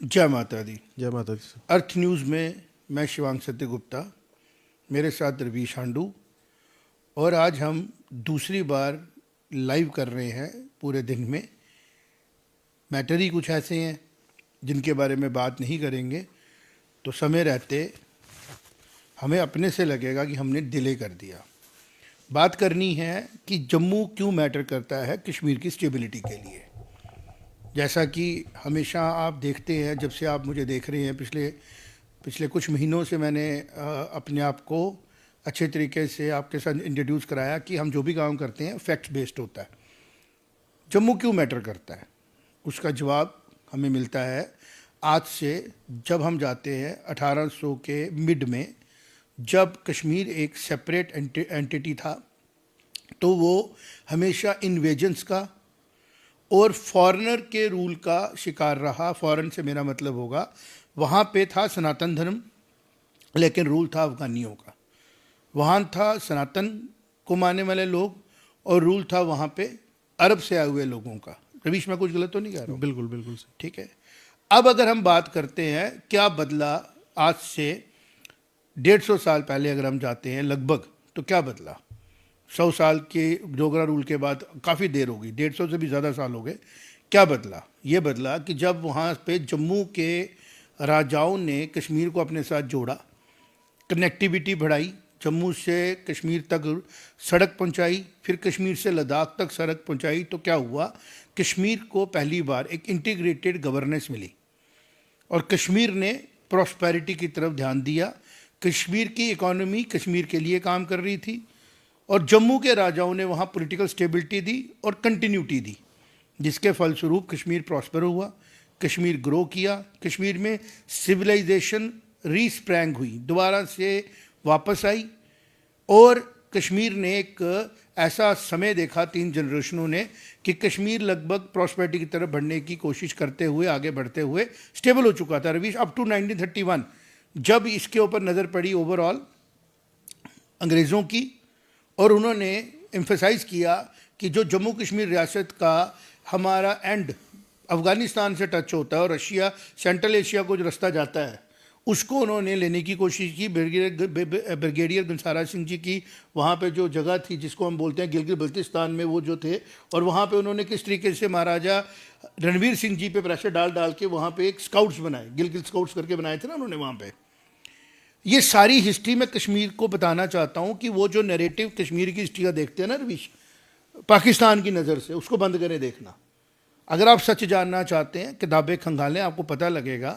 जय माता दी। जय माता दी सर। अर्थ न्यूज़ में मैं शिवांग सत्य गुप्ता, मेरे साथ रवीश हांडू, और आज हम दूसरी बार लाइव कर रहे हैं पूरे दिन में। मैटर ही कुछ ऐसे हैं जिनके बारे में बात नहीं करेंगे तो समय रहते हमें अपने से लगेगा कि हमने डिले कर दिया। बात करनी है कि जम्मू क्यों मैटर करता है कश्मीर की स्टेबिलिटी के लिए। जैसा कि हमेशा आप देखते हैं, जब से आप मुझे देख रहे हैं, पिछले कुछ महीनों से मैंने अपने आप को अच्छे तरीके से आपके साथ इंट्रोड्यूस कराया कि हम जो भी काम करते हैं फैक्ट बेस्ड होता है। जम्मू क्यों मैटर करता है उसका जवाब हमें मिलता है आज से, जब हम जाते हैं 1800 के मिड में, जब कश्मीर एक सेपरेट एंटिटी था तो वो हमेशा इन्वेजन्स का और फॉरेनर के रूल का शिकार रहा। फॉरेन से मेरा मतलब होगा वहाँ पे था सनातन धर्म, लेकिन रूल था अफगानियों का। वहाँ था सनातन को मानने वाले लोग और रूल था वहाँ पे अरब से आए हुए लोगों का। रवीश, मैं कुछ गलत तो नहीं कह रहा हूँ? बिल्कुल बिल्कुल सर। ठीक है। अब अगर हम बात करते हैं क्या बदला आज से 150 साल पहले, अगर हम जाते हैं लगभग, तो क्या बदला? 100 साल के डोगरा रूल के बाद काफ़ी देर हो गई, 150 से भी ज़्यादा साल हो गए। क्या बदला? ये बदला कि जब वहाँ पे जम्मू के राजाओं ने कश्मीर को अपने साथ जोड़ा, कनेक्टिविटी बढ़ाई, जम्मू से कश्मीर तक सड़क पहुँचाई, फिर कश्मीर से लद्दाख तक सड़क पहुँचाई, तो क्या हुआ? कश्मीर को पहली बार एक इंटीग्रेटेड गवर्नेंस मिली और कश्मीर ने प्रॉस्पेरिटी की तरफ ध्यान दिया। कश्मीर की इकोनॉमी कश्मीर के लिए काम कर रही थी और जम्मू के राजाओं ने वहाँ पॉलिटिकल स्टेबिलिटी दी और कंटिन्यूटी दी, जिसके फलस्वरूप कश्मीर प्रॉस्पर हुआ, कश्मीर ग्रो किया, कश्मीर में सिविलाइजेशन रीस्प्रैंग हुई, दोबारा से वापस आई और कश्मीर ने एक ऐसा समय देखा 3 जनरेशनों ने कि कश्मीर लगभग प्रॉस्पेरिटी की तरफ बढ़ने की कोशिश करते हुए, आगे बढ़ते हुए स्टेबल हो चुका था। रवीश, अप टू 1931 जब इसके ऊपर नज़र पड़ी ओवरऑल अंग्रेज़ों की, और उन्होंने एम्फेसाइज़ किया कि जो जम्मू कश्मीर रियासत का हमारा एंड अफ़गानिस्तान से टच होता है और रशिया, सेंट्रल एशिया को जो रास्ता जाता है, उसको उन्होंने लेने की कोशिश की। ब्रिगेडियर घनसारा सिंह जी की वहाँ पे जो जगह थी, जिसको हम बोलते हैं गिलगित बल्तिस्तान में, वो जो थे, और वहाँ पे उन्होंने किस तरीके से महाराजा रणवीर सिंह जी पे प्रेशर डाल के वहाँ पे एक स्काउट्स बनाए, गिलगित स्काउट्स करके बनाए थे ना उन्होंने वहाँ पे। ये सारी हिस्ट्री मैं कश्मीर को बताना चाहता हूँ कि वो जो नैरेटिव कश्मीर की हिस्ट्री का देखते हैं ना रवीश, पाकिस्तान की नज़र से, उसको बंद करें देखना। अगर आप सच जानना चाहते हैं, किताबें खंगालें, आपको पता लगेगा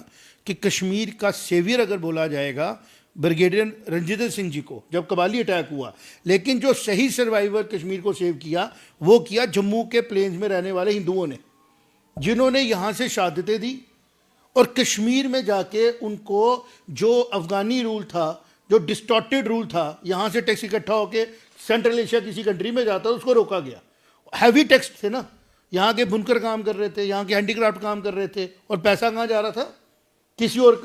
कि कश्मीर का सेवियर अगर बोला जाएगा ब्रिगेडियर रणजिंदर सिंह जी को, जब कबाली अटैक हुआ, लेकिन जो सही सर्वाइवर कश्मीर को सेव किया वो किया जम्मू के प्लेन्स में रहने वाले हिंदुओं ने, जिन्होंने यहाँ से शहादतें दी और कश्मीर में जाके उनको जो अफगानी रूल था, जो डिस्टॉर्टेड रूल था, यहाँ से टैक्स इकट्ठा होकर सेंट्रल एशिया किसी कंट्री में जाता, उसको रोका गया। हैवी टैक्स थे ना, यहाँ के बुनकर काम कर रहे थे, यहाँ के हैंडीक्राफ्ट काम कर रहे थे, और पैसा कहाँ जा रहा था? किसी और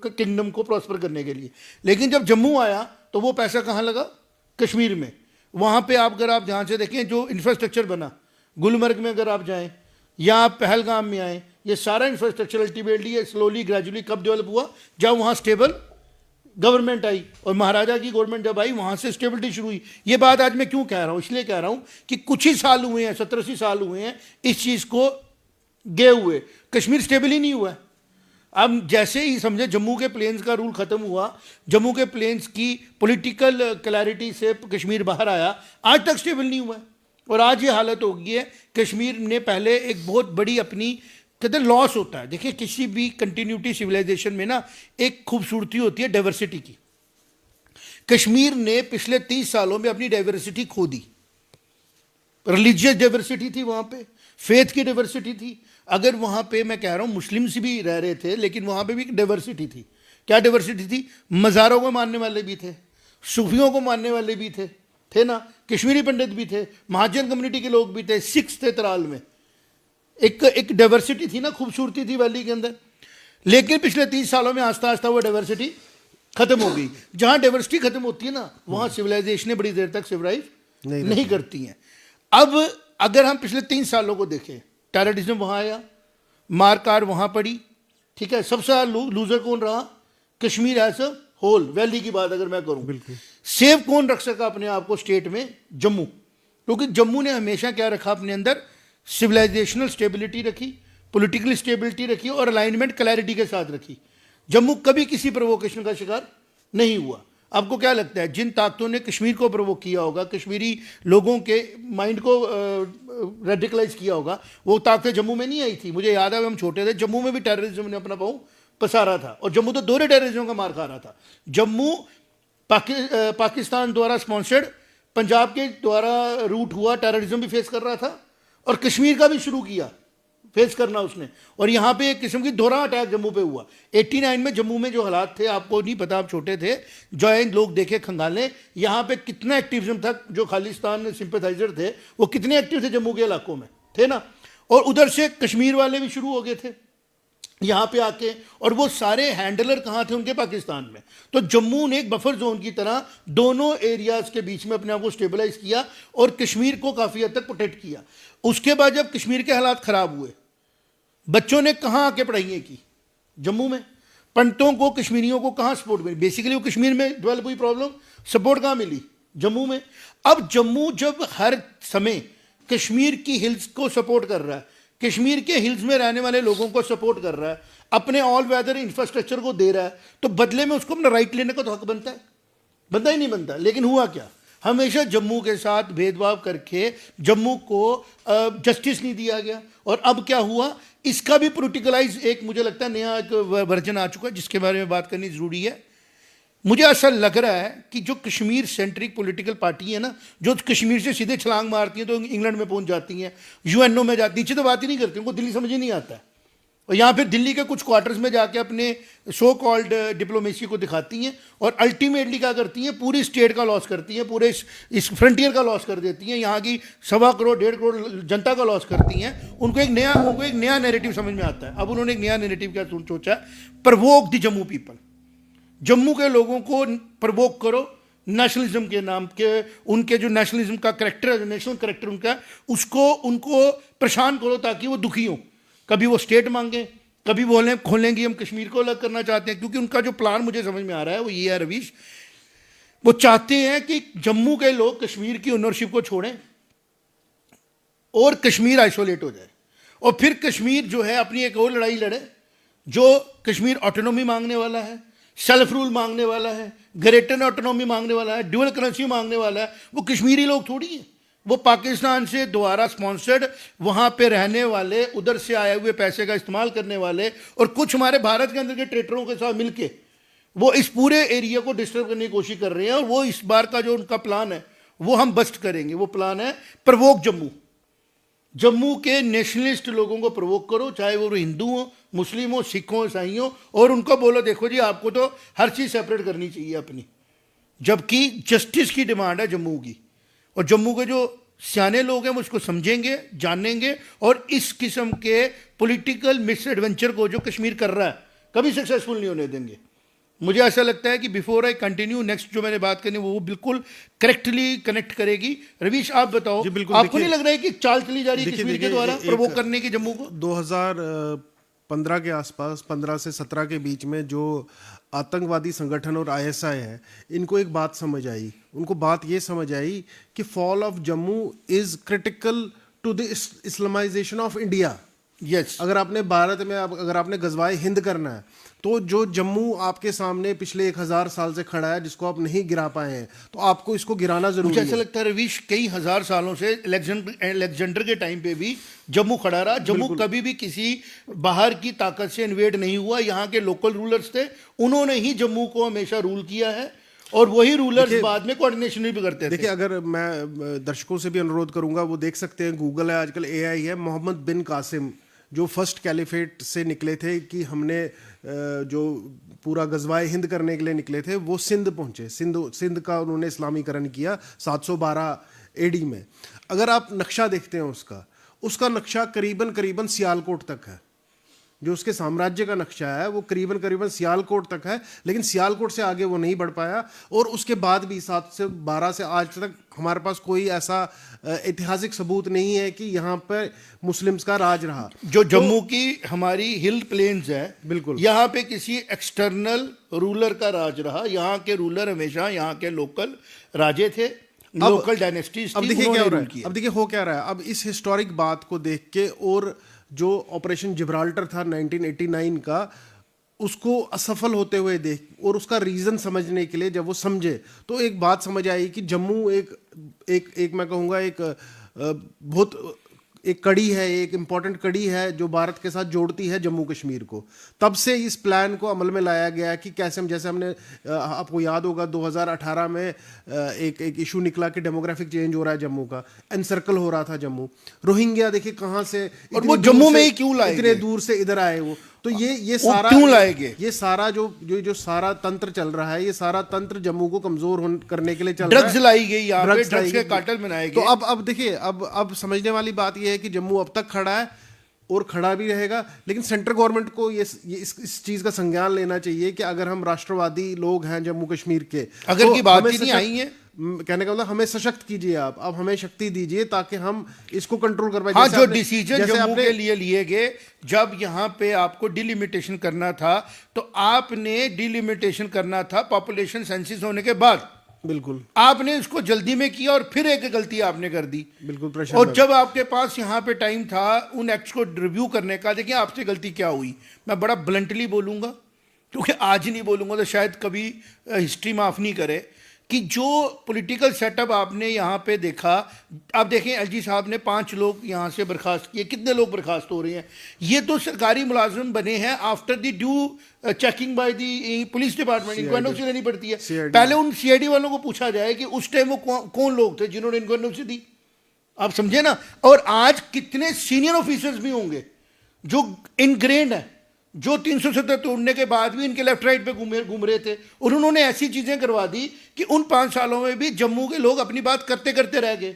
किंगडम को प्रॉस्पर करने के लिए। लेकिन जब जम्मू आया तो वो पैसा कहाँ लगा? कश्मीर में। वहाँ पे आप अगर आप ध्यान से देखें, जो इंफ्रास्ट्रक्चर बना, गुलमर्ग में अगर आप जाएं या आप पहलगाम में आएँ, ये सारा इंफ्रास्ट्रक्चर अल्टीमेटली स्लोली ग्रेजुअली कब डेवलप हुआ? जब वहाँ स्टेबल गवर्नमेंट आई, और महाराजा की गवर्नमेंट जब आई, वहाँ से स्टेबिलिटी शुरू हुई। ये बात आज मैं क्यों कह रहा हूँ? इसलिए कह रहा हूँ कि कुछ ही साल हुए हैं, 70-80 साल हुए हैं इस चीज़ को गए हुए, कश्मीर स्टेबल ही नहीं हुआ है। अब जैसे ही समझे जम्मू के प्लेन्स का रूल ख़त्म हुआ, जम्मू के प्लेन्स की पॉलिटिकल क्लैरिटी से कश्मीर बाहर आया, आज तक स्टेबल नहीं हुआ है। और आज ये हालत हो गई है, कश्मीर ने पहले एक बहुत बड़ी अपनी कहते लॉस होता है। देखिए, किसी भी कंटिन्यूटी सिविलाइजेशन में ना एक खूबसूरती होती है डाइवर्सिटी की। कश्मीर ने पिछले 30 सालों में अपनी डाइवर्सिटी खो दी। रिलीजियस डाइवर्सिटी थी वहाँ पे, फेथ की डाइवर्सिटी थी। अगर वहाँ पे मैं कह रहा हूँ मुस्लिम्स भी रह रहे थे, लेकिन वहाँ पे भी एक डाइवर्सिटी थी। क्या डाइवर्सिटी थी? मज़ारों को मानने वाले भी थे, सूफियों को मानने वाले भी थे ना, कश्मीरी पंडित भी थे, महाजन कम्युनिटी के लोग भी थे, सिख्स थे तराल में। एक डाइवर्सिटी थी ना, खूबसूरती थी वैली के अंदर। लेकिन पिछले 30 सालों में आस्ता आस्ता वो डाइवर्सिटी खत्म हो गई। जहाँ डाइवर्सिटी खत्म होती है ना, वहाँ सिविलाइजेशन बड़ी देर तक सिविलाइज नहीं करती हैं। अब अगर हम पिछले 3 सालों को देखें, टेररिज्म वहाँ आया, मार कार वहाँ पड़ी, ठीक है, सबसे ज्यादा लूजर कौन रहा? Kashmir as a whole valley की बात अगर मैं करूं, बिल्कुल। सेव कौन रख सका अपने आप को स्टेट में? जम्मू। क्योंकि जम्मू ने हमेशा क्या रखा अपने अंदर? सिविलाइजेशनल स्टेबिलिटी रखी, पॉलिटिकल स्टेबिलिटी रखी और अलाइनमेंट क्लैरिटी के साथ रखी। जम्मू कभी किसी प्रोवोकेशन का शिकार नहीं हुआ। आपको क्या लगता है जिन ताकतों ने कश्मीर को प्रोवोक किया होगा, कश्मीरी लोगों के माइंड को रेडिकलाइज किया होगा, वो ताकतें जम्मू में नहीं आई थी? मुझे याद है हम छोटे थे, जम्मू में भी टेररिज्म ने अपना पाँव पसारा था और जम्मू तो दोहरे टेररिज्म का मार खा रहा था। जम्मू पाकिस्तान द्वारा स्पॉन्सर्ड, पंजाब के द्वारा रूट हुआ टेररिज्म भी फेस कर रहा था और कश्मीर का भी शुरू किया फेस करना उसने। और यहाँ पे एक किस्म की दोहरा अटैक जम्मू पे हुआ। 89 में जम्मू में जो हालात थे आपको नहीं पता, आप छोटे थे, जो लोग देखे खंगाले, यहाँ पे कितना एक्टिविज्म था, जो खालिस्तान सिंपैथाइजर थे वो कितने एक्टिव थे जम्मू के इलाकों में, थे ना। और उधर से कश्मीर वाले भी शुरू हो गए थे यहाँ पे आके, और वो सारे हैंडलर कहाँ थे उनके? पाकिस्तान में। तो जम्मू ने एक बफर जोन की तरह दोनों एरियाज के बीच में अपने आप को स्टेबलाइज किया और कश्मीर को काफ़ी हद तक प्रोटेक्ट किया। उसके बाद जब कश्मीर के हालात ख़राब हुए, बच्चों ने कहाँ आके पढ़ाइयाँ की? जम्मू में। पंडितों को, कश्मीरियों को कहाँ सपोर्ट मिली? बेसिकली वो कश्मीर में डेवलप हुई प्रॉब्लम, सपोर्ट कहाँ मिली? जम्मू में। अब जम्मू जब हर समय कश्मीर की हिल्स को सपोर्ट कर रहा है, कश्मीर के हिल्स में रहने वाले लोगों को सपोर्ट कर रहा है, अपने ऑल वेदर इंफ्रास्ट्रक्चर को दे रहा है, तो बदले में उसको अपना राइट लेने का तो हक बनता है? बनता ही नहीं बनता। लेकिन हुआ क्या? हमेशा जम्मू के साथ भेदभाव करके जम्मू को जस्टिस नहीं दिया गया। और अब क्या हुआ? इसका भी पोलिटिकलाइज एक, मुझे लगता है, नया एक वर्जन आ चुका है जिसके बारे में बात करनी ज़रूरी है। मुझे ऐसा लग रहा है कि जो कश्मीर सेंट्रिक पॉलिटिकल पार्टी है ना, जो कश्मीर से सीधे छलांग मारती हैं तो इंग्लैंड में पहुंच जाती हैं, यूएनओ में जाती, नीचे तो बात ही नहीं करती, उनको दिल्ली समझ ही नहीं आता है। और यहाँ फिर दिल्ली के कुछ क्वार्टर्स में जाके अपने सो कॉल्ड डिप्लोमेसी को दिखाती हैं और अल्टीमेटली क्या करती हैं? पूरी स्टेट का लॉस करती हैं, पूरे इस फ्रंटियर का लॉस कर देती हैं, यहाँ की 1.25 करोड़ 1.5 करोड़ जनता का लॉस करती हैं। उनको एक नया नैरेटिव समझ में आता है। अब उन्होंने एक नया नैरेटिव क्या सोचा? Provoke the Jammu people. Jammu के लोगों को प्रवोक करो नेशनलिज्म के नाम के, उनके जो नेशनलिज्म का करैक्टर है, जो नेशनल करैक्टर उनका, उसको उनको परेशान करो ताकि वो दुखी हो। कभी वो स्टेट मांगे, कभी बोलें खोलेंगे हम कश्मीर को अलग करना चाहते हैं। क्योंकि उनका जो प्लान मुझे समझ में आ रहा है वो ये है रवीश, वो चाहते हैं कि जम्मू के लोग कश्मीर की ओनरशिप को छोड़ें और कश्मीर आइसोलेट हो जाए, और फिर कश्मीर जो है अपनी एक और लड़ाई लड़े, जो कश्मीर ऑटोनॉमी मांगने वाला है, सेल्फ रूल मांगने वाला है, ग्रेटर ऑटोनॉमी मांगने वाला है, ड्यूअल करेंसी मांगने वाला है। वो कश्मीरी लोग थोड़ी हैं, वो पाकिस्तान से द्वारा स्पॉन्सर्ड, वहाँ पे रहने वाले, उधर से आए हुए पैसे का इस्तेमाल करने वाले, और कुछ हमारे भारत के अंदर के ट्रेडरों के साथ मिलके वो इस पूरे एरिया को डिस्टर्ब करने की कोशिश कर रहे हैं। और वो इस बार का जो उनका प्लान है वो हम बस्ट करेंगे। वो प्लान है प्रवोक जम्मू। जम्मू के नेशनलिस्ट लोगों को प्रवोक करो, चाहे वो हिंदू हो, मुस्लिम हो, सिख हो, ईसाई हो, और उनको बोलो देखो जी आपको तो हर चीज़ सेपरेट करनी चाहिए अपनी। जबकि जस्टिस की डिमांड है जम्मू की, और जम्मू के जो सियाने लोग हैं वो उसको समझेंगे, जानेंगे, और इस किस्म के पॉलिटिकल मिस एडवेंचर को जो कश्मीर कर रहा है कभी सक्सेसफुल नहीं होने देंगे। मुझे ऐसा लगता है कि बिफोर आई कंटिन्यू, नेक्स्ट जो मैंने बात करनी वो बिल्कुल करेक्टली कनेक्ट करेगी। रवीश आप बताओ, आपको नहीं लग रहा है कि चाल चली जा रही है कश्मीर के द्वारा प्रवोक करने की जम्मू को? 2015 के आसपास, 15 से 17 के बीच में जो आतंकवादी संगठन और आईएसआई है, इनको एक बात समझ आई। उनको बात ये समझ आई कि fall of Jammu is critical to the Islamization of India. Yes, अगर आपने भारत में अगर आपने गजवाए हिंद करना है, तो जो जम्मू आपके सामने पिछले 1000 साल से खड़ा है, जिसको आप नहीं गिरा पाए हैं, तो आपको इसको गिराना जरूरी है। मुझे ऐसा लगता है रवीश, कई हजार सालों से अलेक्जेंडर के टाइम पे भी जम्मू खड़ा रहा। जम्मू कभी भी किसी बाहर की ताकत से इन्वेड नहीं हुआ। यहाँ के लोकल रूलर्स थे, उन्होंने ही जम्मू को हमेशा रूल किया है, और वही रूलर्स बाद में कोऑर्डिनेशन भी करते थे। देखिए, अगर मैं दर्शकों से भी अनुरोध करूंगा, वो देख सकते हैं, गूगल है आजकल, एआई है। मोहम्मद बिन कासिम जो फर्स्ट कैलिफेट से निकले थे कि हमने जो पूरा गजवाए हिंद करने के लिए निकले थे, वो सिंध पहुंचे। सिंध का उन्होंने इस्लामीकरण किया 712 एडी में। अगर आप नक्शा देखते हैं उसका नक्शा करीबन सियालकोट तक है। जो उसके साम्राज्य का नक्शा है वो करीबन करीबन सियालकोट तक है, लेकिन सियालकोट से आगे वो नहीं बढ़ पाया। और उसके बाद भी 7 से 12 से आज तक हमारे पास कोई ऐसा ऐतिहासिक सबूत नहीं है कि यहाँ पर मुस्लिम्स का राज रहा। जो जम्मू की हमारी हिल प्लेन्स है, बिल्कुल, यहाँ पे किसी एक्सटर्नल रूलर का राज रहा। यहाँ के रूलर हमेशा यहाँ के लोकल राजे थे, लोकल डायनेस्टीज। अब देखिए क्या हो रहा है, अब देखिए हो क्या रहा है। अब इस हिस्टोरिक बात को देख के और जो ऑपरेशन जिब्राल्टर था 1989 का, उसको असफल होते हुए देख और उसका रीज़न समझने के लिए जब वो समझे तो एक बात समझ आई कि जम्मू एक मैं कहूँगा बहुत एक कड़ी है, एक इम्पॉर्टेंट कड़ी है जो भारत के साथ जोड़ती है जम्मू कश्मीर को। तब से इस प्लान को अमल में लाया गया कि कैसे हम, जैसे हमने आपको याद होगा 2018 में एक इशू निकला कि डेमोग्राफिक चेंज हो रहा है जम्मू का, एनसर्कल हो रहा था जम्मू। रोहिंग्या देखिए कहाँ से, और वो जम्मू में ही क्यों लाए, इतने दूर से इधर आए वो। तो ये सारा क्यों लाएंगे? ये सारा जो सारा तंत्र चल रहा है, ये सारा तंत्र जम्मू को कमजोर करने के लिए चल रहा है। ड्रग्स लाई गई यहाँ पे, ड्रग्स के कार्टेल बनाए गए। तो अब देखिए, अब समझने वाली बात ये है कि जम्मू अब तक खड़ा है और खड़ा भी रहेगा, लेकिन सेंट्रल गवर्नमेंट को इस चीज का संज्ञान लेना चाहिए कि अगर हम राष्ट्रवादी लोग हैं जम्मू कश्मीर के, अगर तो की बात ही नहीं आई है, कहने का मतलब हमें सशक्त कीजिए, आप अब हमें शक्ति दीजिए ताकि हम इसको कंट्रोल कर पाए। हाँ, जो डिसीजन जम्मू के लिए लिए गए, जब यहाँ पे आपको डिलिमिटेशन करना था तो आपने डिलिमिटेशन करना था पॉपुलेशन सेंसिस होने के बाद। बिल्कुल, आपने इसको जल्दी में किया और फिर एक गलती आपने कर दी। बिल्कुल, और जब आपके पास यहाँ पे टाइम था उन एक्ट्स को रिव्यू करने का, देखिए आपसे गलती क्या हुई। मैं बड़ा ब्लंटली बोलूँगा, क्योंकि आज नहीं बोलूँगा तो शायद कभी हिस्ट्री माफ़ नहीं करे, कि जो पॉलिटिकल सेटअप आपने यहाँ पे देखा। आप देखें एलजी साहब ने 5 लोग यहाँ से बर्खास्त किए, कितने लोग बर्खास्त हो रहे हैं? ये तो सरकारी मुलाजिम बने हैं after the due checking by the police department. इनको एनओसी लेनी पड़ती है। पहले उन सीआईडी वालों को पूछा जाए कि उस टाइम वो कौन लोग थे जिन्होंने इनको एनओसी दी। आप समझे ना। और आज कितने सीनियर ऑफिसर्स भी होंगे जो इनग्रेन्ड है, जो 370 तोड़ने के बाद भी इनके लेफ्ट राइट पे घूम रहे थे, और उन्होंने ऐसी चीजें करवा दी कि उन 5 सालों में भी जम्मू के लोग अपनी बात करते करते रह गए।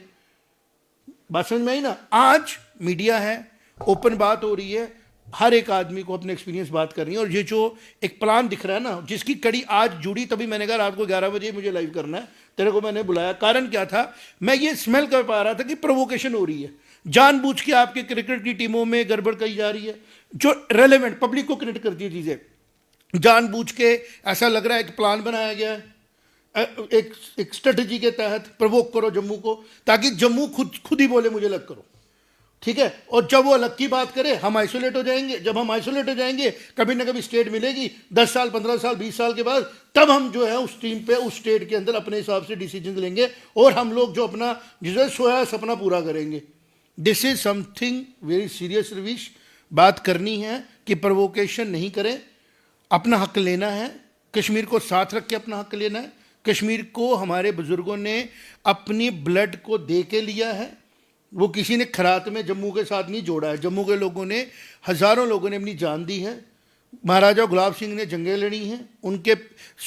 बात समझ में आई ना। आज मीडिया है, ओपन बात हो रही है, हर एक आदमी को अपने एक्सपीरियंस बात करनी है। और ये जो एक प्लान दिख रहा है ना, जिसकी कड़ी आज जुड़ी, तभी मैंने कहा रात को 11 बजे मुझे लाइव करना है, तेरे को मैंने बुलाया। कारण क्या था, मैं ये स्मेल कर पा रहा था कि प्रोवोकेशन हो रही है, जानबूझ के आपके क्रिकेट की टीमों में गड़बड़ की जा रही है, जो रेलेवेंट पब्लिक को कनेक्ट करती है चीजें। जानबूझ के ऐसा लग रहा है कि प्लान बनाया गया है, एक स्ट्रेटजी के तहत प्रोवोक करो जम्मू को, ताकि जम्मू खुद ही बोले मुझे अलग करो, ठीक है। और जब वो अलग की बात करे हम आइसोलेट हो जाएंगे। जब हम आइसोलेट हो जाएंगे, कभी ना कभी स्टेट मिलेगी 10 साल 15 साल 20 साल के बाद, तब हम जो है उस टीम पे उस स्टेट के अंदर अपने हिसाब से डिसीजन लेंगे और हम लोग जो अपना जिसे सोया सपना पूरा करेंगे। This is something very serious Ravish. बात करनी है कि प्रोवोकेशन नहीं करें, अपना हक लेना है, कश्मीर को साथ रख के अपना हक लेना है। कश्मीर को हमारे बुजुर्गों ने अपनी ब्लड को दे के लिया है, वो किसी ने खरात में जम्मू के साथ नहीं जोड़ा है। जम्मू के लोगों ने, हजारों लोगों ने अपनी जान दी है। महाराजा गुलाब सिंह ने जंगें लड़ी हैं, उनके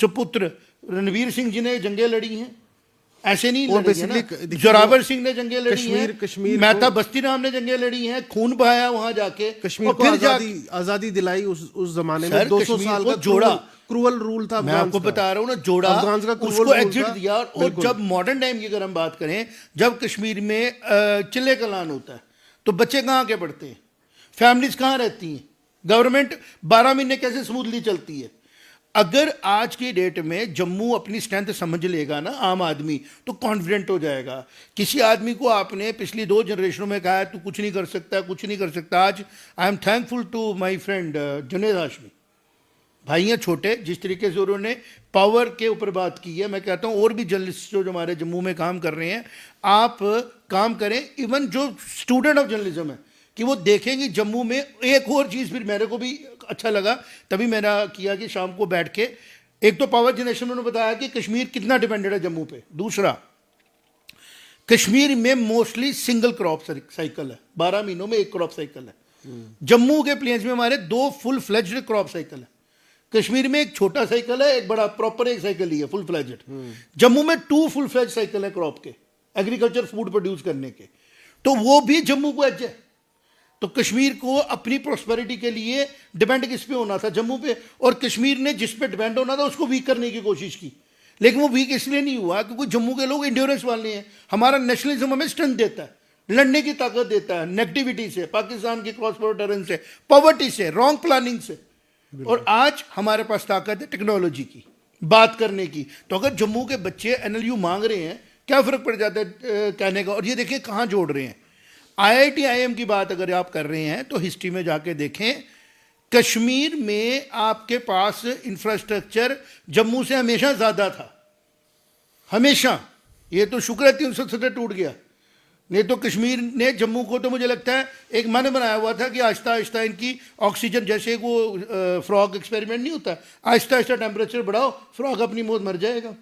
सुपुत्र रणवीर सिंह जी ने जंगें लड़ी हैं, ऐसे नहीं लड़ी ना। जोरावर सिंह ने जंगें लड़ी हैं, कश्मीर मेहता बस्ती राम ने जंगें लड़ी हैं, खून बहाया वहां जाके, कश्मीर को आजादी दिलाई उस जमाने में। 200 साल का जोड़ा क्रूअल रूल था। मैं आपको बता रहा हूं ना, जोड़ा उसको एग्जिट दिया। और जब मॉडर्न टाइम की अगर हम बात करें, जब कश्मीर में चिल्ले कलान होता है तो बच्चे कहाँ के पढ़ते हैं, फैमिलीज कहाँ रहती हैं, गवर्नमेंट 12 महीने कैसे स्मूथली चलती है। अगर आज की डेट में जम्मू अपनी स्ट्रेंथ समझ लेगा ना आम आदमी, तो कॉन्फिडेंट हो जाएगा। किसी आदमी को आपने पिछली 2 जनरेशनों में कहा है तू कुछ नहीं कर सकता, कुछ नहीं कर सकता। आज I am thankful to my friend Junaid Hashmi, भाई हैं छोटे, जिस तरीके से उन्होंने पावर के ऊपर बात की है। मैं कहता हूँ और भी जर्नलिस्ट जो हमारे जम्मू में काम कर रहे हैं, आप काम करें। इवन जो स्टूडेंट ऑफ जर्नलिज्म है, कि वो देखेंगे जम्मू में। एक और चीज़ फिर मेरे को भी अच्छा लगा, तभी मैंने किया कि शाम को बैठ के, एक तो पावर जनरेशन उन्होंने बताया कि कश्मीर कितना डिपेंडेंट है जम्मू पे। दूसरा, कश्मीर में मोस्टली सिंगल क्रॉप साइकिल है, 12 महीनों में 1 क्रॉप साइकिल है। जम्मू के प्लेन्स में हमारे 2 फुल फ्लेज्ड क्रॉप साइकिल है। कश्मीर में एक छोटा साइकिल है, एक बड़ा प्रॉपर एक साइकिल ही है फुल फ्लेज्ड। जम्मू में 2 फुल फ्लेज साइकिल है क्रॉप के, एग्रीकल्चर फूड प्रोड्यूस करने के। तो वो भी जम्मू को एज है। तो कश्मीर को अपनी प्रोस्पेरिटी के लिए डिपेंड किस पे होना था? जम्मू पे। और कश्मीर ने जिस पे डिपेंड होना था उसको वीक करने की कोशिश की, लेकिन वो वीक इसलिए नहीं हुआ क्योंकि जम्मू के लोग इंड्योरेंस वाले हैं। हमारा नेशनलिज्म हमें स्ट्रेंथ देता है, लड़ने की ताकत देता है, नेगेटिविटी से, पाकिस्तान की क्रॉस बॉर्डर टर्न से, पॉवर्टी से, रॉन्ग प्लानिंग से। और आज हमारे पास ताकत है टेक्नोलॉजी की, बात करने की। तो अगर जम्मू के बच्चे एनएलयू मांग रहे हैं, क्या फर्क पड़ जाता है कहने का? और ये देखिए कहाँ जोड़ रहे हैं। आईआईटी आईएम की बात अगर आप कर रहे हैं तो हिस्ट्री में जाके देखें, कश्मीर में आपके पास इंफ्रास्ट्रक्चर जम्मू से हमेशा ज्यादा था, हमेशा। ये तो शुक्र है 370 टूट गया, नहीं तो कश्मीर ने जम्मू को, तो मुझे लगता है एक मैंने बनाया हुआ था कि आहिस्ता आहिस्ता इनकी ऑक्सीजन, जैसे वो फ्रॉग एक्सपेरिमेंट नहीं होता, आहिस्ता आहिस्ता टेम्परेचर बढ़ाओ, फ्रॉग अपनी मौत मर जाएगा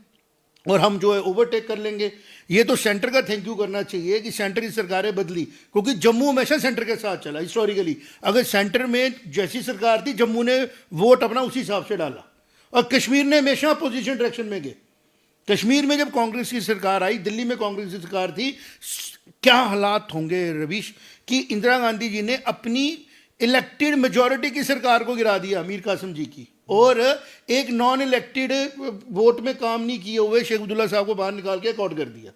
और हम जो है ओवरटेक कर लेंगे। ये तो सेंटर का थैंक यू करना चाहिए कि सेंटर की सरकारें बदली, क्योंकि जम्मू हमेशा सेंटर के साथ चला हिस्टोरिकली। अगर सेंटर में जैसी सरकार थी, जम्मू ने वोट अपना उसी हिसाब से डाला, और कश्मीर ने हमेशा अपोजिशन डायरेक्शन में गए। कश्मीर में जब कांग्रेस की सरकार आई, दिल्ली में कांग्रेस की सरकार थी, क्या हालात होंगे रवीश, कि इंदिरा गांधी जी ने अपनी इलेक्टेड मेजॉरिटी की सरकार को गिरा दिया, मीर कासिम जी की, और एक नॉन इलेक्टेड वोट में काम नहीं किए हुए शेख अब्दुल्ला साहब को बाहर निकाल के अकॉर्ड कर दिया।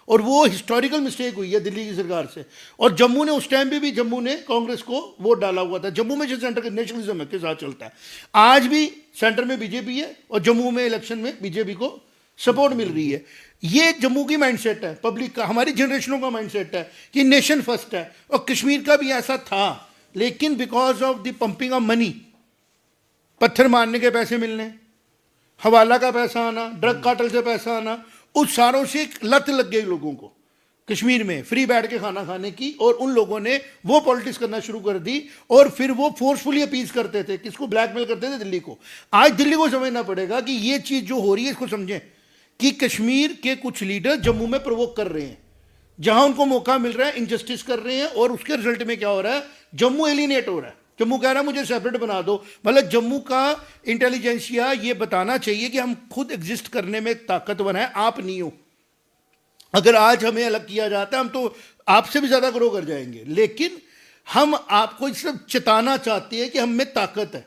और वो हिस्टोरिकल मिस्टेक हुई है दिल्ली की सरकार से। और जम्मू ने उस टाइम पे भी जम्मू ने कांग्रेस को वोट डाला हुआ था। जम्मू में जो सेंटर का नेशनलिज्म के साथ चलता है, आज भी सेंटर में बीजेपी है और जम्मू में इलेक्शन में बीजेपी को सपोर्ट मिल रही है। ये जम्मू की माइंडसेट है, पब्लिक का, हमारी जनरेशनों का माइंडसेट है कि नेशन फर्स्ट है। और कश्मीर का भी ऐसा था, लेकिन because of the pumping of money, पत्थर मारने के पैसे मिलने, हवाला का पैसा आना, ड्रग कार्टेल से पैसा आना, उस सारों से एक लत लग गई लोगों को कश्मीर में फ्री बैठ के खाना खाने की, और उन लोगों ने वो पॉलिटिक्स करना शुरू कर दी। और फिर वो फोर्सफुली अपीज करते थे, किसको? ब्लैकमेल करते थे दिल्ली को। आज दिल्ली को समझना पड़ेगा कि ये चीज जो हो रही है, इसको समझें कि कश्मीर के कुछ लीडर जम्मू में प्रोवोक कर रहे हैं, जहां उनको मौका मिल रहा है इंजस्टिस कर रहे हैं, और उसके रिजल्ट में क्या हो रहा है? जम्मू एलिनेट हो रहा है। जम्मू कह रहा है मुझे सेपरेट बना दो। मतलब जम्मू का इंटेलिजेंसिया ये बताना चाहिए कि हम खुद एग्जिस्ट करने में ताकतवर हैं, आप नहीं हो। अगर आज हमें अलग किया जाता है, हम तो आपसे भी ज्यादा ग्रो कर जाएंगे, लेकिन हम आपको सिर्फ चिताना चाहते हैं कि हम में ताकत है,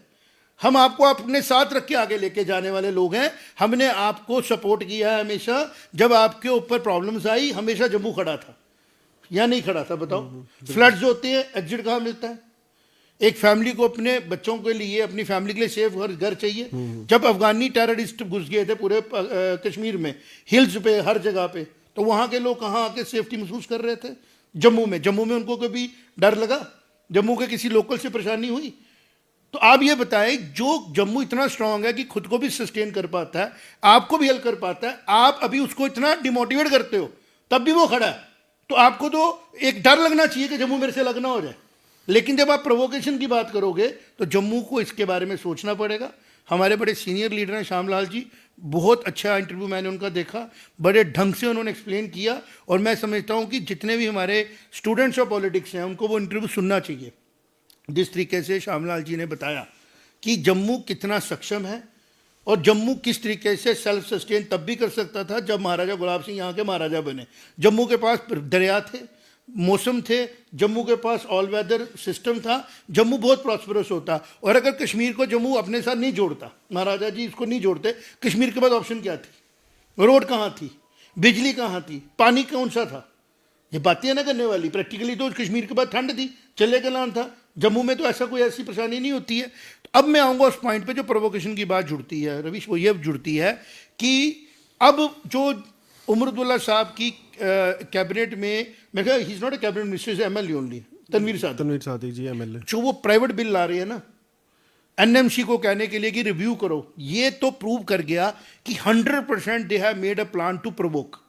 हम आपको अपने साथ रख के आगे लेके जाने वाले लोग हैं। हमने आपको सपोर्ट किया है हमेशा, जब आपके ऊपर प्रॉब्लम्स आई हमेशा जम्मू खड़ा था या नहीं खड़ा था? बताओ। फ्लड्स होते हैं, एग्जिट कहाँ मिलता है? एक फैमिली को अपने बच्चों के लिए, अपनी फैमिली के लिए सेफ घर चाहिए। जब अफगानी टेररिस्ट घुस गए थे पूरे कश्मीर में, हिल्स पे, हर जगह पे, तो वहां के लोग कहाँ आके सेफ्टी महसूस कर रहे थे? जम्मू में। जम्मू में उनको कभी डर लगा? जम्मू के किसी लोकल से परेशानी हुई? तो आप ये बताएं, जो जम्मू इतना स्ट्रांग है कि खुद को भी सस्टेन कर पाता है, आपको भी हेल्प कर पाता है, आप अभी उसको इतना डिमोटिवेट करते हो, तब भी वो खड़ा है। तो आपको तो एक डर लगना चाहिए कि जम्मू मेरे से अलग ना हो जाए। लेकिन जब आप प्रोवोकेशन की बात करोगे तो जम्मू को इसके बारे में सोचना पड़ेगा। हमारे बड़े सीनियर लीडर हैं श्यामलाल जी, बहुत अच्छा इंटरव्यू मैंने उनका देखा, बड़े ढंग से उन्होंने एक्सप्लेन किया। और मैं समझता हूँ कि जितने भी हमारे स्टूडेंट्स ऑफ पॉलिटिक्स हैं उनको वो इंटरव्यू सुनना चाहिए। जिस तरीके से श्यामलाल जी ने बताया कि जम्मू कितना सक्षम है और जम्मू किस तरीके से सेल्फ सस्टेन तब भी कर सकता था जब महाराजा गुलाब सिंह यहाँ के महाराजा बने। जम्मू के पास दरिया थे, मौसम थे, जम्मू के पास ऑल वेदर सिस्टम था, जम्मू बहुत प्रॉस्परस होता। और अगर कश्मीर को जम्मू अपने साथ नहीं जोड़ता, महाराजा जी इसको नहीं जोड़ते, कश्मीर के पास ऑप्शन क्या थी? रोड कहाँ थी? बिजली कहाँ थी? पानी कौन सा था? ये बातें ना करने वाली। प्रैक्टिकली तो कश्मीर के बाद ठंड थी, चले कलान था। जम्मू में तो ऐसा कोई ऐसी परेशानी नहीं होती है। तो अब मैं आऊँगा उस पॉइंट पे जो प्रोवोकेशन की बात जुड़ती है रवीश, वो ये जुड़ती है कि अब जो उमर अब्दुल्ला साहब की कैबिनेट में, मैं कहा he is not a cabinet minister, MLA only, Tanveer Sadi ji MLA, जो वो प्राइवेट बिल ला रही है ना एनएमसी को कहने के लिए कि रिव्यू करो, ये तो प्रूव कर गया कि 100% they have made a plan to provoke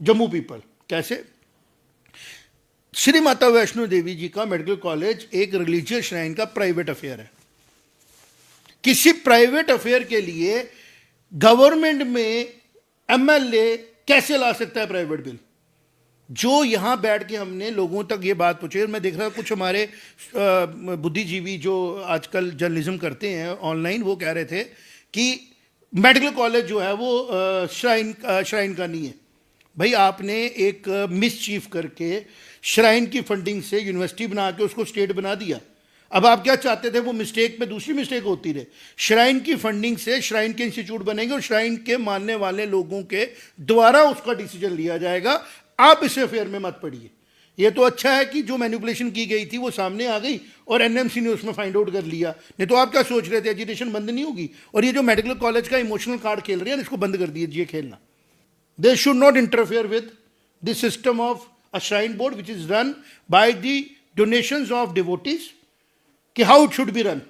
Jammu people. कैसे? श्री माता वैष्णो देवी जी का मेडिकल कॉलेज एक रिलीजियस श्राइन का प्राइवेट अफेयर है। किसी प्राइवेट अफेयर के लिए गवर्नमेंट में एमएलए कैसे ला सकता है प्राइवेट बिल? जो यहां बैठ के हमने लोगों तक ये बात पहुंची। मैं देख रहा कुछ हमारे बुद्धिजीवी जो आजकल जर्नलिज्म करते हैं ऑनलाइन, वो कह रहे थे कि मेडिकल कॉलेज जो है वो श्राइन का नहीं है। भाई आपने एक मिसचीफ करके श्राइन की फंडिंग से यूनिवर्सिटी बना के उसको स्टेट बना दिया। अब आप क्या चाहते थे, वो मिस्टेक पे दूसरी मिस्टेक होती रहे। श्राइन की फंडिंग से श्राइन के इंस्टीट्यूट बनेंगे और श्राइन के मानने वाले लोगों के द्वारा उसका डिसीजन लिया जाएगा। आप इस अफेयर में मत पड़िए। ये तो अच्छा है कि जो मैनिपुलेशन की गई थी वो सामने आ गई और एनएमसी ने उसमें फाइंड आउट कर लिया। नहीं तो आप क्या सोच रहे थे एजुकेशन बंद नहीं होगी? और ये जो मेडिकल कॉलेज का इमोशनल कार्ड खेल रहे हैं इसको बंद कर दीजिए खेलना। They should not interfere with the system of a shrine board which is run by the donations of devotees, कि how it should be run.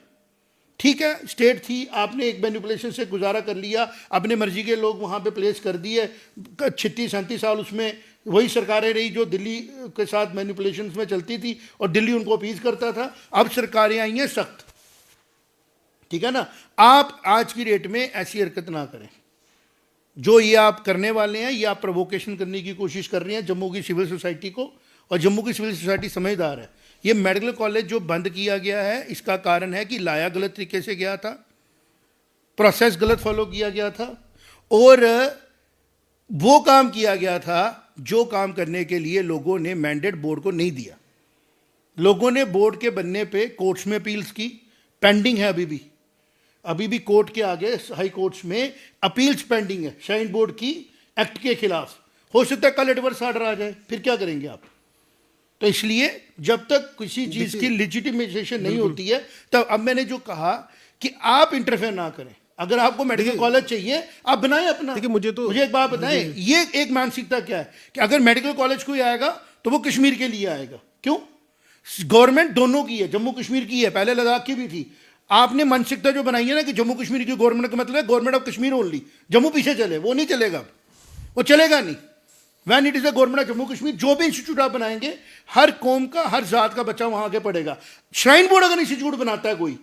ठीक है, स्टेट थी, आपने एक मैनिपुलेशन से गुजारा कर लिया, अपने मर्जी के लोग वहाँ पे प्लेस कर दिए। 36-37 साल उसमें वही सरकारें रही जो दिल्ली के साथ मैनिपुलेशंस में चलती थी और दिल्ली उनको अपीज करता था। अब सरकारें आई हैं सख्त, ठीक है ना। आप आज की डेट में ऐसी हरकत ना करें। जो ये आप करने वाले हैं, ये आप प्रोवोकेशन करने की कोशिश कर रहे हैं जम्मू की सिविल सोसाइटी को, और जम्मू की सिविल सोसाइटी समझदार है। ये मेडिकल कॉलेज जो बंद किया गया है इसका कारण है कि लाया गलत तरीके से गया था, प्रोसेस गलत फॉलो किया गया था, और वो काम किया गया था जो काम करने के लिए लोगों ने मैंडेट बोर्ड को नहीं दिया। लोगों ने बोर्ड के बनने पे कोर्ट्स में अपील्स की, पेंडिंग है अभी भी कोर्ट के आगे हाई कोर्ट्स में अपील्स पेंडिंग है श्राइन बोर्ड की एक्ट के खिलाफ। हो सकता है कल एडवर्स आर्डर आ जाए, फिर क्या करेंगे आप? तो इसलिए जब तक किसी चीज की लेजिटिमेशन नहीं होती है, तब अब मैंने जो कहा कि आप इंटरफेयर ना करें। अगर आपको मेडिकल कॉलेज चाहिए आप बनाएं अपना। देखिए मुझे एक बात बताएं, ये एक मानसिकता क्या है कि अगर मेडिकल कॉलेज कोई आएगा तो वो कश्मीर के लिए आएगा। क्यों? गवर्नमेंट दोनों की है, जम्मू कश्मीर की है, पहले लद्दाख की भी थी। आपने मानसिकता जो बनाई है ना कि जम्मू कश्मीर की गवर्नमेंट का मतलब है government of Kashmir only, Jammu पीछे चले, वो नहीं चलेगा, वो चलेगा नहीं। When it is the government of Jammu Kashmir, जो भी इंस्टीट्यूट आप बनाएंगे हर कौम का, हर जात का बच्चा वहां आगे पढ़ेगा। श्राइन बोर्ड अगर इंस्टीट्यूट बनाता है कोई,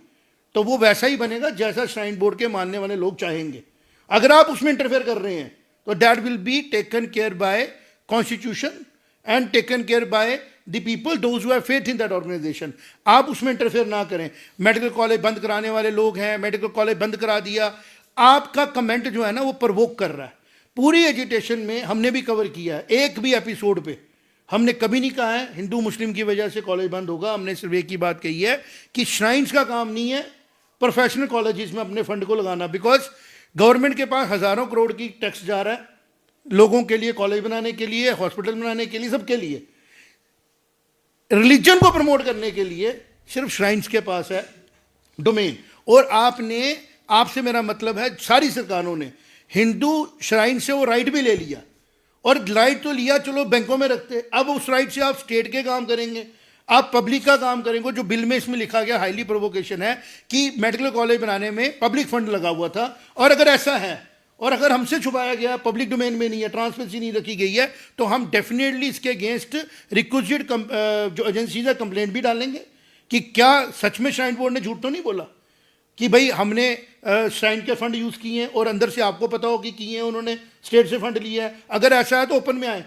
तो वो वैसा ही बनेगा जैसा श्राइन बोर्ड के मानने वाले लोग चाहेंगे। अगर आप उसमें इंटरफेयर कर रहे हैं तो that will be taken care by constitution and taken care by the people those who have faith in that organisation. आप उसमें इंटरफेयर ना करें। मेडिकल कॉलेज बंद कराने वाले लोग हैं, मेडिकल कॉलेज बंद करा दिया, आपका कमेंट जो है ना वो प्रवोक कर रहा है। पूरी एजुटेशन में हमने भी कवर किया है, एक भी एपिसोड पे हमने कभी नहीं कहा है हिंदू मुस्लिम की वजह से कॉलेज बंद होगा। हमने सिर्फ एक ही बात कही है कि श्राइन्स का काम नहीं है प्रोफेशनल कॉलेजेस में अपने फंड को लगाना, बिकॉज गवर्नमेंट के पास हजारों करोड़ की टैक्स जा रहा है लोगों के लिए, कॉलेज बनाने के लिए, हॉस्पिटल बनाने के लिए, सबके लिए। रिलीजन को प्रमोट करने के लिए सिर्फ श्राइन्स के पास है डोमेन। और आपसे मेरा मतलब है सारी सरकारों ने हिंदू श्राइन से वो राइट भी ले लिया, और राइट तो लिया, चलो बैंकों में रखते, अब उस राइट से आप स्टेट के काम करेंगे, आप पब्लिक का काम करेंगे। जो बिल में इसमें लिखा गया हाईली प्रोवोकेशन है कि मेडिकल कॉलेज बनाने में पब्लिक फंड लगा हुआ था, और अगर ऐसा है और अगर हमसे छुपाया गया, पब्लिक डोमेन में नहीं है, ट्रांसपेरेंसी नहीं रखी गई है, तो हम डेफिनेटली इसके अगेंस्ट रिक्विजिट जो एजेंसीज है कंप्लेंट भी डालेंगे कि क्या सच में श्राइन बोर्ड ने झूठ तो नहीं बोला कि भाई हमने श्राइन के फंड यूज किए हैं और अंदर से आपको पता हो कि किए हैं, उन्होंने स्टेट से फंड लिया है। अगर ऐसा है तो ओपन में आए,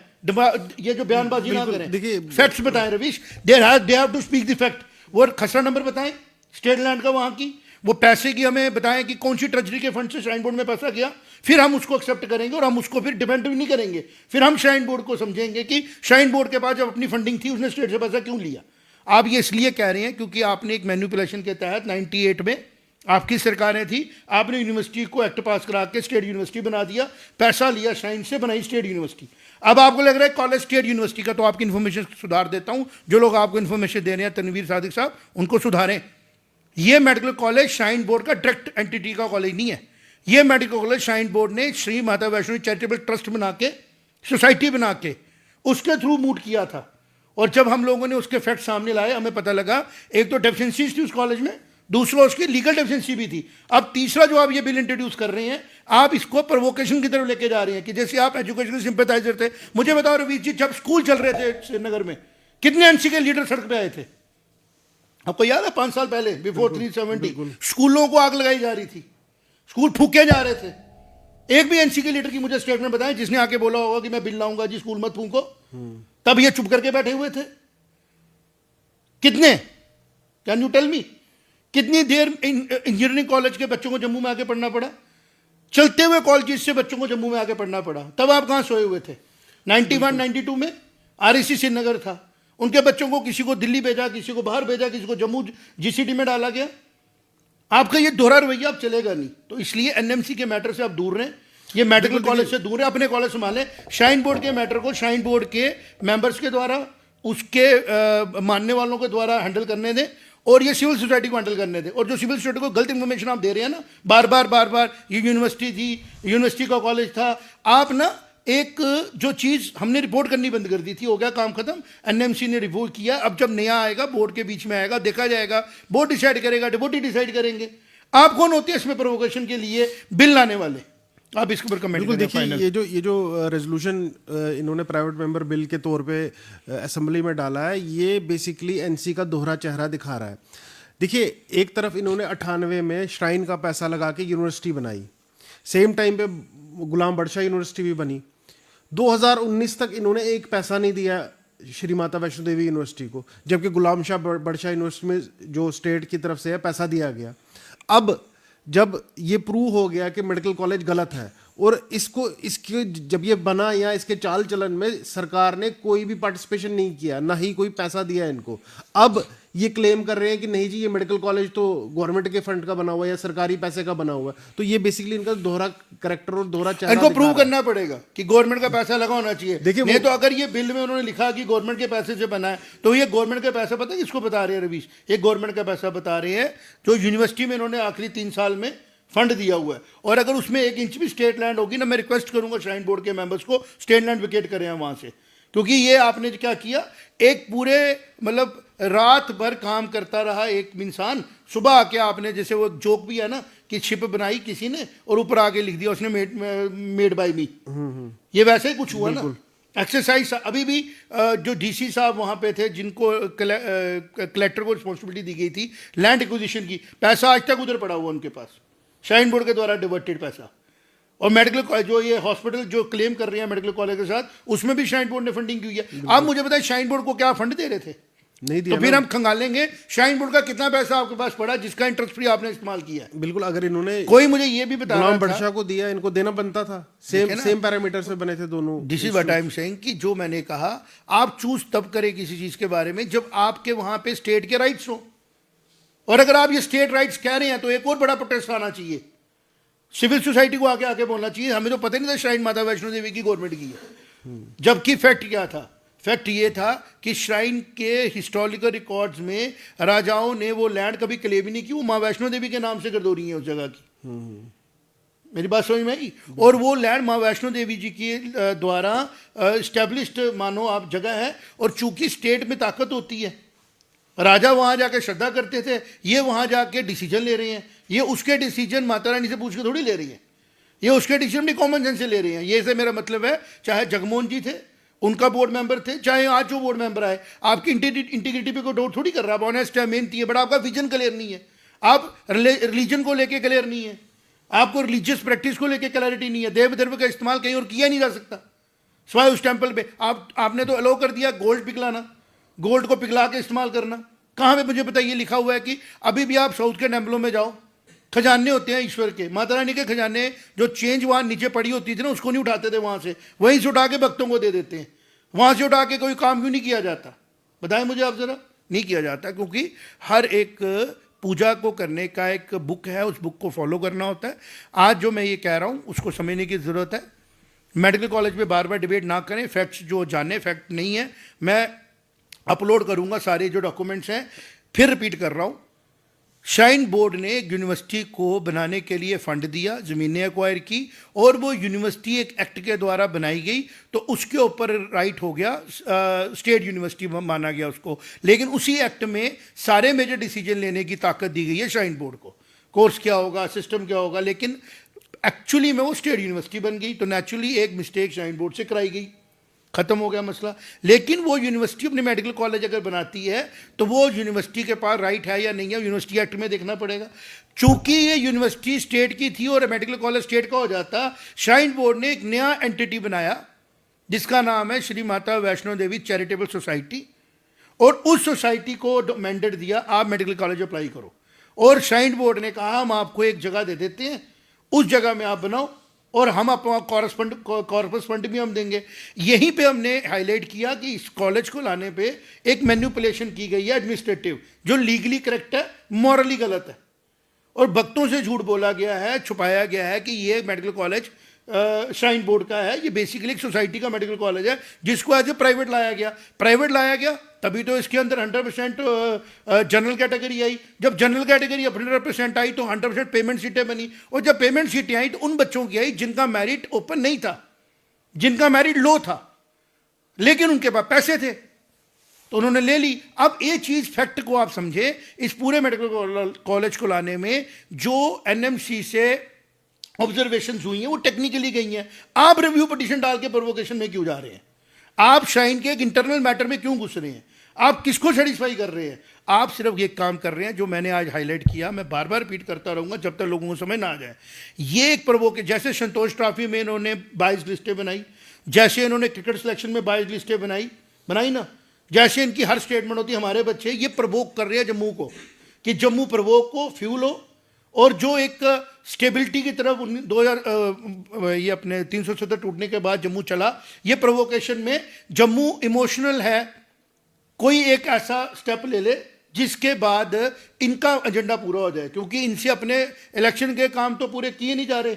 ये जो बयानबाजी ना करें, देखिए फैक्ट्स बताएं Ravish, they have to speak the fact. वो खसरा नंबर बताएं स्टेट लैंड का वहां की, वो पैसे की हमें बताएं कि कौन सी ट्रेजरी के फंड से श्राइन बोर्ड में पैसा गया, फिर हम उसको एक्सेप्ट करेंगे और हम उसको फिर डिपेंड भी नहीं करेंगे। फिर हम श्राइन बोर्ड को समझेंगे कि श्राइन बोर्ड के पास जब अपनी फंडिंग थी उसने स्टेट से पैसा क्यों लिया। आप ये इसलिए कह रहे हैं क्योंकि आपने एक मैनिपुलेशन के तहत 98 में आपकी सरकारें थी, आपने यूनिवर्सिटी को एक्ट पास करा के स्टेट यूनिवर्सिटी बना दिया, पैसा लिया श्राइन से, बनाई स्टेट यूनिवर्सिटी। अब आपको लग रहा है कॉलेज स्टेट यूनिवर्सिटी का, तो आपकी इन्फॉर्मेशन सुधार देता हूं। जो लोग आपको इन्फॉर्मेशन दे रहे हैं तनवीर सादिक साहब, उनको सुधारें। ये मेडिकल कॉलेज श्राइन बोर्ड का डायरेक्ट एंटिटी का कॉलेज नहीं है। ये मेडिकल कॉलेज श्राइन बोर्ड ने श्री माता वैष्णो चैरिटेबल ट्रस्ट बना के, सोसाइटी बना के, उसके थ्रू मूट किया था। और जब हम लोगों ने उसके फैक्ट सामने लाए, हमें पता लगा एक तो डेफिशिएंसीज थी उस कॉलेज में, दूसरा उसकी लीगल डेफिशिएंसी भी थी। अब तीसरा जो आप ये बिल इंट्रोड्यूस कर रहे हैं, आप इसको प्रोवोकेशन की तरफ लेके जा रहे हैं कि जैसे आप एजुकेशनल सिंपैथाइजर थे। मुझे बताओ रवीश जी, जब स्कूल चल रहे थे श्रीनगर में, कितने एनसी के लीडर सड़क पे आए थे? आपको याद है 5 साल पहले, बिफोर 370 स्कूलों को आग लगाई जा रही थी, स्कूल फूके जा रहे थे। एक भी एनसी के लीडर की मुझे स्टेटमेंट बताएं जिसने आके बोला होगा कि मैं बिल लाऊंगा जी, स्कूल मत फूको। तब ये चुप करके बैठे हुए थे। कितने? Can you tell me? कितनी देर इंजीनियरिंग कॉलेज के बच्चों को जम्मू में आके पढ़ना पड़ा? चलते हुए कॉलेज से बच्चों को जम्मू में आके पढ़ना पड़ा। तब आप कहां सोए हुए थे? 91 92 में REC श्रीनगर था, उनके बच्चों को किसी को दिल्ली भेजा, किसी को बाहर भेजा, किसी को जम्मू GCD में डाला गया। आपका ये दोहरा रवैया अब चलेगा नहीं। तो इसलिए NMC के मैटर से आप दूर रहें, ये मेडिकल कॉलेज से दूर है, अपने कॉलेज संभालें। श्राइन बोर्ड के मैटर को श्राइन बोर्ड के मेंबर्स के द्वारा, उसके मानने वालों के द्वारा हैंडल करने दें, और ये सिविल सोसाइटी को हैंडल करने दें। और जो सिविल सोसाइटी को गलत इन्फॉर्मेशन आप दे रहे हैं ना, बार बार ये यूनिवर्सिटी थी, यूनिवर्सिटी का कॉलेज था, आप ना एक जो चीज़ हमने रिपोर्ट करनी बंद कर दी थी, हो गया काम खत्म। NMC ने रिपोर्ट किया, अब जब नया आएगा बोर्ड के बीच में आएगा, देखा जाएगा, बोर्ड डिसाइड करेगा, डिप्टी डिसाइड करेंगे। आप कौन होते हैं इसमें प्रोवोकेशन के लिए बिल लाने वाले? आप इसके ऊपर कमेंट करें। देखिए, ये जो रेजोल्यूशन इन्होंने प्राइवेट मेंबर बिल के तौर पे असेंबली में डाला है, ये बेसिकली NC का दोहरा चेहरा दिखा रहा है। देखिए, एक तरफ इन्होंने 98 में श्राइन का पैसा लगा के यूनिवर्सिटी बनाई, सेम टाइम पे गुलाम बड़शाह यूनिवर्सिटी भी बनी। 2019 तक इन्होंने एक पैसा नहीं दिया श्री माता वैष्णो देवी यूनिवर्सिटी को, जबकि गुलाम शाह बड़शाह यूनिवर्सिटी में जो स्टेट की तरफ से है पैसा दिया गया। अब जब ये प्रूव हो गया कि मेडिकल कॉलेज गलत है, और इसके जब ये बना या इसके चाल चलन में सरकार ने कोई भी पार्टिसिपेशन नहीं किया, ना ही कोई पैसा दिया इनको, अब ये क्लेम कर रहे हैं कि नहीं जी ये मेडिकल कॉलेज तो गवर्नमेंट के फंड का बना हुआ है या सरकारी पैसे का बना हुआ है। तो ये बेसिकली इनका दोहरा करैक्टर और दोहरा चेहरा इनको प्रूव करना पड़ेगा कि गवर्नमेंट का पैसा लगा होना चाहिए। देखिए, नहीं तो अगर ये बिल में उन्होंने लिखा कि गवर्नमेंट के पैसे से बना है, तो ये गवर्नमेंट का पैसा पता है किसको बता रहे हैं रवीश? ये गवर्नमेंट का पैसा बता रहे हैं जो यूनिवर्सिटी में इन्होंने आखिरी 3 साल में फंड दिया हुआ है। और अगर उसमें 1 इंच भी स्टेट लैंड होगी ना, मैं रिक्वेस्ट करूंगा श्राइन बोर्ड के मेंबर्स को स्टेट लैंड विकेट करें वहां से, क्योंकि ये आपने क्या किया, एक पूरे मतलब रात भर काम करता रहा एक इंसान, सुबह आके आपने, जैसे वो जोक भी है ना कि छिप बनाई किसी ने और ऊपर आके लिख दिया उसने मेड बाय मी, ये वैसे ही कुछ हुआ ना एक्सरसाइज। अभी भी जो DC साहब वहां पे थे, जिनको कलेक्टर को रिस्पॉन्सिबिलिटी दी गई थी लैंड एक्विजिशन की, पैसा आज तक उधर पड़ा हुआ उनके पास, श्राइन बोर्ड के द्वारा डिवर्टेड पैसा। और मेडिकल जो ये हॉस्पिटल जो क्लेम कर रहे हैं मेडिकल कॉलेज के साथ, उसमें भी श्राइन बोर्ड ने फंडिंग की है। आप मुझे बताएं श्राइन बोर्ड को क्या फंड दे रहे थे? नहीं दिया। तो फिर हम खंगालेंगे श्राइन बोर्ड का कितना पैसा आपके पास पड़ा जिसका इंटरेस्ट फ्री आपने इस्तेमाल किया है। बिल्कुल, अगर इन्होंने कोई मुझे ये भी बता रहा था बड़शाह को दिया, इनको देना बनता था। सेम पैरामीटर से बने थे दोनों। This is what I am saying कि जो मैंने कहा, आप चूज तब करें किसी चीज के बारे में जब आपके वहां पे स्टेट के राइट्स हो। और अगर आप ये स्टेट राइट्स कह रहे हैं तो एक और बड़ा प्रोटेस्ट आना चाहिए, सिविल सोसाइटी को आके बोलना चाहिए हमें तो पता नहीं था श्राइन माता वैष्णो देवी की गवर्नमेंट की है। जबकि फैक्ट क्या था? फैक्ट ये था कि श्राइन के हिस्टोरिकल रिकॉर्ड्स में राजाओं ने वो लैंड कभी क्लेम ही नहीं की, वो माँ वैष्णो देवी के नाम से गर्दोरी है उस जगह की। मेरी बात समझ में आई? और वो लैंड माँ वैष्णो देवी जी के द्वारा स्टैब्लिश्ड मानो आप जगह है, और चूंकि स्टेट में ताकत होती है, राजा वहां जाके श्रद्धा करते थे, ये वहां जाके डिसीजन ले रहे हैं, ये उसके डिसीजन माता रानी से पूछ के थोड़ी ले रही है, ये उसके डिसीजन भी कॉमन सेंस से ले रहे हैं। ये से मेरा मतलब है, चाहे जगमोहन जी थे उनका बोर्ड मेंबर थे, चाहे आज जो बोर्ड मेंबर आए, आपकी इंटीग्रिटी पे कोई डाउट थोड़ी कर रहा है, ऑनेस्ट है, मेहनती है, बट आपका विजन क्लियर नहीं है, आप रिलीजन को लेके क्लियर नहीं है, आपको रिलीजियस प्रैक्टिस को लेके क्लैरिटी नहीं है, देव धर्म का इस्तेमाल कहीं और किया नहीं जा सकता सिवाय उस टेम्पल पे। आपने तो अलाउ कर दिया गोल्ड पिघलाना, गोल्ड को पिघला के इस्तेमाल करना। कहाँ पे मुझे बताइए लिखा हुआ है कि अभी भी आप साउथ के टेम्पलों में जाओ, खजाने होते हैं ईश्वर के, माता रानी के खजाने, जो चेंज वहाँ नीचे पड़ी होती थी ना, उसको नहीं उठाते थे वहाँ से, वहीं से उठा के भक्तों को दे देते हैं। वहाँ से उठा के कोई काम क्यों नहीं किया जाता? बताएं मुझे आप ज़रा। नहीं किया जाता क्योंकि हर एक पूजा को करने का एक बुक है, उस बुक को फॉलो करना होता है। आज जो मैं ये कह रहा हूँ उसको समझने की ज़रूरत है। मेडिकल कॉलेज में बार बार डिबेट ना करें, फैक्ट्स जो जाने फैक्ट नहीं है। मैं अपलोड करूँगा सारे जो डॉक्यूमेंट्स हैं। फिर रिपीट कर रहा हूँ, श्राइन बोर्ड ने यूनिवर्सिटी को बनाने के लिए फंड दिया, ज़मीनें एक्वायर की, और वो यूनिवर्सिटी एक एक्ट के द्वारा बनाई गई, तो उसके ऊपर राइट हो गया, स्टेट यूनिवर्सिटी माना गया उसको। लेकिन उसी एक्ट में सारे मेजर डिसीजन लेने की ताकत दी गई है श्राइन बोर्ड को, कोर्स क्या होगा, सिस्टम क्या होगा, लेकिन एक्चुअली में वो स्टेट यूनिवर्सिटी बन गई। तो नेचुरली एक मिस्टेक श्राइन बोर्ड से कराई गई, खत्म हो गया मसला। लेकिन वो यूनिवर्सिटी अपने मेडिकल कॉलेज अगर बनाती है तो वो यूनिवर्सिटी के पास राइट है या नहीं है, यूनिवर्सिटी एक्ट में देखना पड़ेगा। चूंकि ये यूनिवर्सिटी स्टेट की थी और मेडिकल कॉलेज स्टेट का हो जाता, श्राइन बोर्ड ने एक नया एंटिटी बनाया जिसका नाम है श्री माता वैष्णो देवी चैरिटेबल सोसाइटी, और उस सोसाइटी को मैंडेट दिया आप मेडिकल कॉलेज अप्लाई करो। और श्राइन बोर्ड ने कहा हम आपको एक जगह दे देते हैं, उस जगह में आप बनाओ, और हम अपना कॉर्पस फंड भी हम देंगे। यहीं पे हमने हाईलाइट किया कि इस कॉलेज को लाने पे एक मैनिपुलेशन की गई है एडमिनिस्ट्रेटिव, जो लीगली करेक्ट है, मॉरली गलत है, और भक्तों से झूठ बोला गया है, छुपाया गया है कि ये मेडिकल कॉलेज श्राइन बोर्ड का है। ये बेसिकली एक सोसाइटी का मेडिकल कॉलेज है जिसको एज ए प्राइवेट लाया गया। प्राइवेट लाया गया तभी तो इसके अंदर 100% जनरल कैटेगरी आई। जब जनरल कैटेगरी 100% आई तो 100% पेमेंट सीटें बनी, और जब पेमेंट सीटें आई तो उन बच्चों की आई जिनका मेरिट ओपन नहीं था, जिनका मेरिट लो था, लेकिन उनके पास पैसे थे तो उन्होंने ले ली। अब ये चीज फैक्ट को आप समझे, इस पूरे मेडिकल कॉलेज को लाने में जो एनएमसी से ऑब्जर्वेशंस हुई हैं वो टेक्निकली गई हैं। आप रिव्यू पिटीशन डाल के प्रोवोकेशन में क्यों जा रहे हैं? आप श्राइन के एक इंटरनल मैटर में क्यों घुस रहे हैं? आप किसको सेटिस्फाई कर रहे हैं? आप सिर्फ ये काम कर रहे हैं जो मैंने आज हाईलाइट किया, मैं बार बार रिपीट करता रहूंगा जब तक लोगों को समझ ना आ जाए। ये एक जैसे संतोष ट्रॉफी में इन्होंने 22 लिस्टें बनाई, जैसे इन्होंने क्रिकेट सिलेक्शन में 22 लिस्टें बनाई ना, जैसे इनकी हर स्टेटमेंट होती है हमारे बच्चे ये प्रवोक कर रहे हैं जम्मू को, कि जम्मू प्रवोक को फ्यूल हो, और जो एक स्टेबिलिटी की तरफ 2000 ये अपने 370 टूटने के बाद जम्मू चला, ये प्रोवोकेशन में जम्मू इमोशनल है, कोई एक ऐसा स्टेप ले ले जिसके बाद इनका एजेंडा पूरा हो जाए, क्योंकि इनसे अपने इलेक्शन के काम तो पूरे किए नहीं जा रहे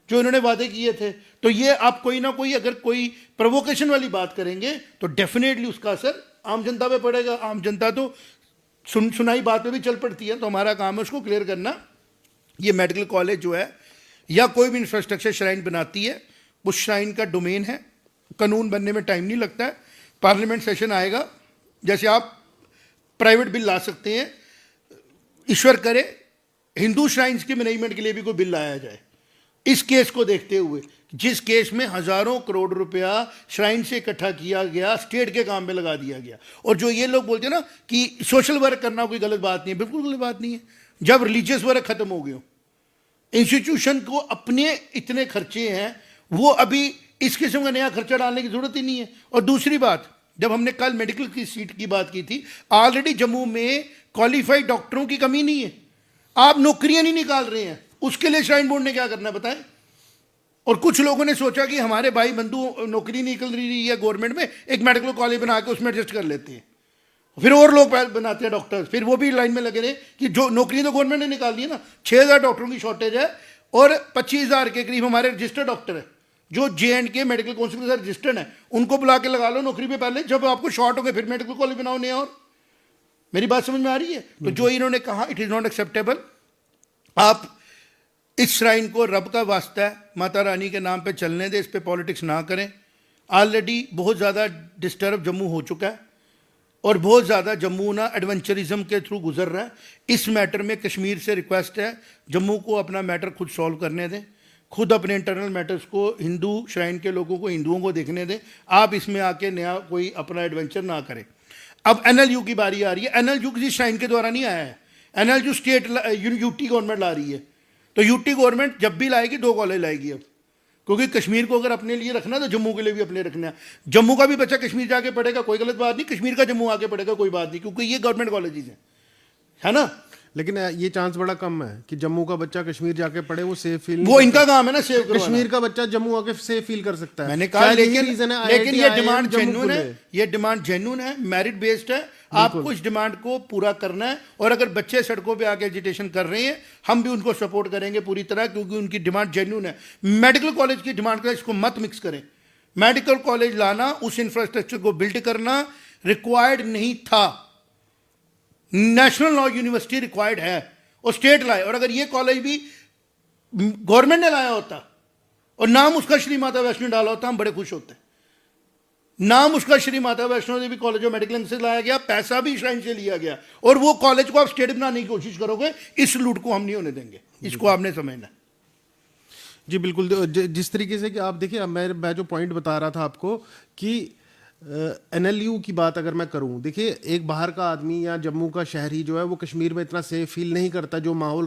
जो इन्होंने वादे किए थे। तो ये आप कोई ना कोई अगर कोई प्रोवोकेशन वाली बात करेंगे तो डेफिनेटली उसका असर आम जनता पे पड़ेगा। आम जनता तो सुनाई बात पे भी चल पड़ती है, तो हमारा काम है उसको क्लियर करना। ये मेडिकल कॉलेज जो है या कोई भी इंफ्रास्ट्रक्चर श्राइन बनाती है, उस श्राइन का डोमेन है, कानून बनने में टाइम नहीं लगता है। पार्लियामेंट सेशन आएगा, जैसे आप प्राइवेट बिल ला सकते हैं, ईश्वर करे हिंदू श्राइन्स के मैनेजमेंट के लिए भी कोई बिल लाया जाए। इस केस को देखते हुए, जिस केस में हजारों करोड़ रुपया श्राइन से इकट्ठा किया गया, स्टेट के काम में लगा दिया गया, और जो ये लोग बोलते हैं ना कि सोशल वर्क करना कोई गलत बात नहीं है, बिल्कुल गलत बात नहीं है। जब रिलीजियस वर्क खत्म हो गया, इंस्टीट्यूशन को अपने इतने खर्चे हैं, वो अभी इस किस्म का नया खर्चा डालने की जरूरत ही नहीं है। और दूसरी बात, जब हमने कल मेडिकल की सीट की बात की थी, ऑलरेडी जम्मू में क्वालिफाइड डॉक्टरों की कमी नहीं है, आप नौकरियां नहीं निकाल रहे हैं, उसके लिए श्राइन बोर्ड ने क्या करना बताएं। और कुछ लोगों ने सोचा कि हमारे भाई बंधु नौकरी निकल रही है गवर्नमेंट में, एक मेडिकल कॉलेज बना के उसमें एडजस्ट कर लेते हैं, फिर और लोग बनाते हैं डॉक्टर्स, फिर वो भी लाइन में लगे रहे कि जो नौकरी तो गवर्नमेंट ने निकाल दी है ना। 6000 डॉक्टरों की शॉर्टेज है और 25,000 के करीब हमारे रजिस्टर्ड डॉक्टर है जो JNK मेडिकल काउंसिल के साथ रजिस्टर्ड है, उनको बुला के लगा लो नौकरी पे पहले, जब आपको शॉर्ट हो गए फिर मेडिकल कॉलेज बनाओ नया। और मेरी बात समझ में आ रही है? तो जो इन्होंने कहा इट इज नॉट एक्सेप्टेबल। आप इस श्राइन को रब का वास्ता है, माता रानी के नाम पे चलने दे, इस पे पॉलिटिक्स ना करें। ऑलरेडी बहुत ज़्यादा डिस्टर्ब जम्मू हो चुका है और बहुत ज़्यादा जम्मू ना एडवेंचरिज्म के थ्रू गुजर रहा है। इस मैटर में कश्मीर से रिक्वेस्ट है, जम्मू को अपना मैटर खुद सॉल्व करने दें, खुद अपने इंटरनल मैटर्स को हिंदू श्राइन के लोगों को, हिंदुओं को देखने दें। आप इसमें आके नया कोई अपना एडवेंचर ना करें। अब NLU की बारी आ रही है। NLU किसी श्राइन के द्वारा नहीं आया है, NLU स्टेट UT गवर्नमेंट ला रही है। तो UT गवर्नमेंट जब भी लाएगी 2 कॉलेज लाएगी अब, क्योंकि कश्मीर को अगर अपने लिए रखना तो जम्मू के लिए भी अपने रखना है। जम्मू का भी बच्चा कश्मीर जाके पढ़ेगा, कोई गलत बात नहीं, कश्मीर का जम्मू आके पढ़ेगा, कोई बात नहीं, क्योंकि ये गवर्नमेंट कॉलेजेस हैं, है ना। लेकिन ये चांस बड़ा कम है कि जम्मू का बच्चा कश्मीर जाके पढ़े, वो सेफ फील, वो इनका काम है ना सेव करवाना। कश्मीर का बच्चा जम्मू आके सेफ फील कर सकता है। मैंने कहा लेकिन ये डिमांड जेन्युइन है, ये डिमांड जेन्युइन है, मेरिट बेस्ड है। आपको इस डिमांड को पूरा करना है, और अगर बच्चे सड़कों पे आके एजिटेशन कर रहे हैं, हम भी उनको सपोर्ट करेंगे पूरी तरह, क्योंकि उनकी डिमांड जेन्युइन है। मेडिकल कॉलेज की डिमांड का इसको मत मिक्स करें। मेडिकल कॉलेज लाना, उस इंफ्रास्ट्रक्चर को बिल्ड करना रिक्वायर्ड नहीं था, नेशनल लॉ यूनिवर्सिटी रिक्वायर्ड है और स्टेट लाए। और अगर ये कॉलेज भी गवर्नमेंट ने लाया होता और नाम उसका श्री माता वैष्णो डाला होता, हम बड़े खुश होते। नाम उसका श्री माता वैष्णो देवी कॉलेज ऑफ मेडिकल से लाया गया, पैसा भी श्राइन से लिया गया, और वो कॉलेज को आप स्टेट बनाने की कोशिश करोगे, इस लूट को हम नहीं होने देंगे। इसको आपने समझना। जी बिल्कुल। जिस तरीके से कि आप देखिए, मैं जो पॉइंट बता रहा था आपको कि NLU की बात अगर मैं करूं, देखिए एक बाहर का आदमी या जम्मू का शहरी जो है वो कश्मीर में इतना सेफ फील नहीं करता। जो माहौल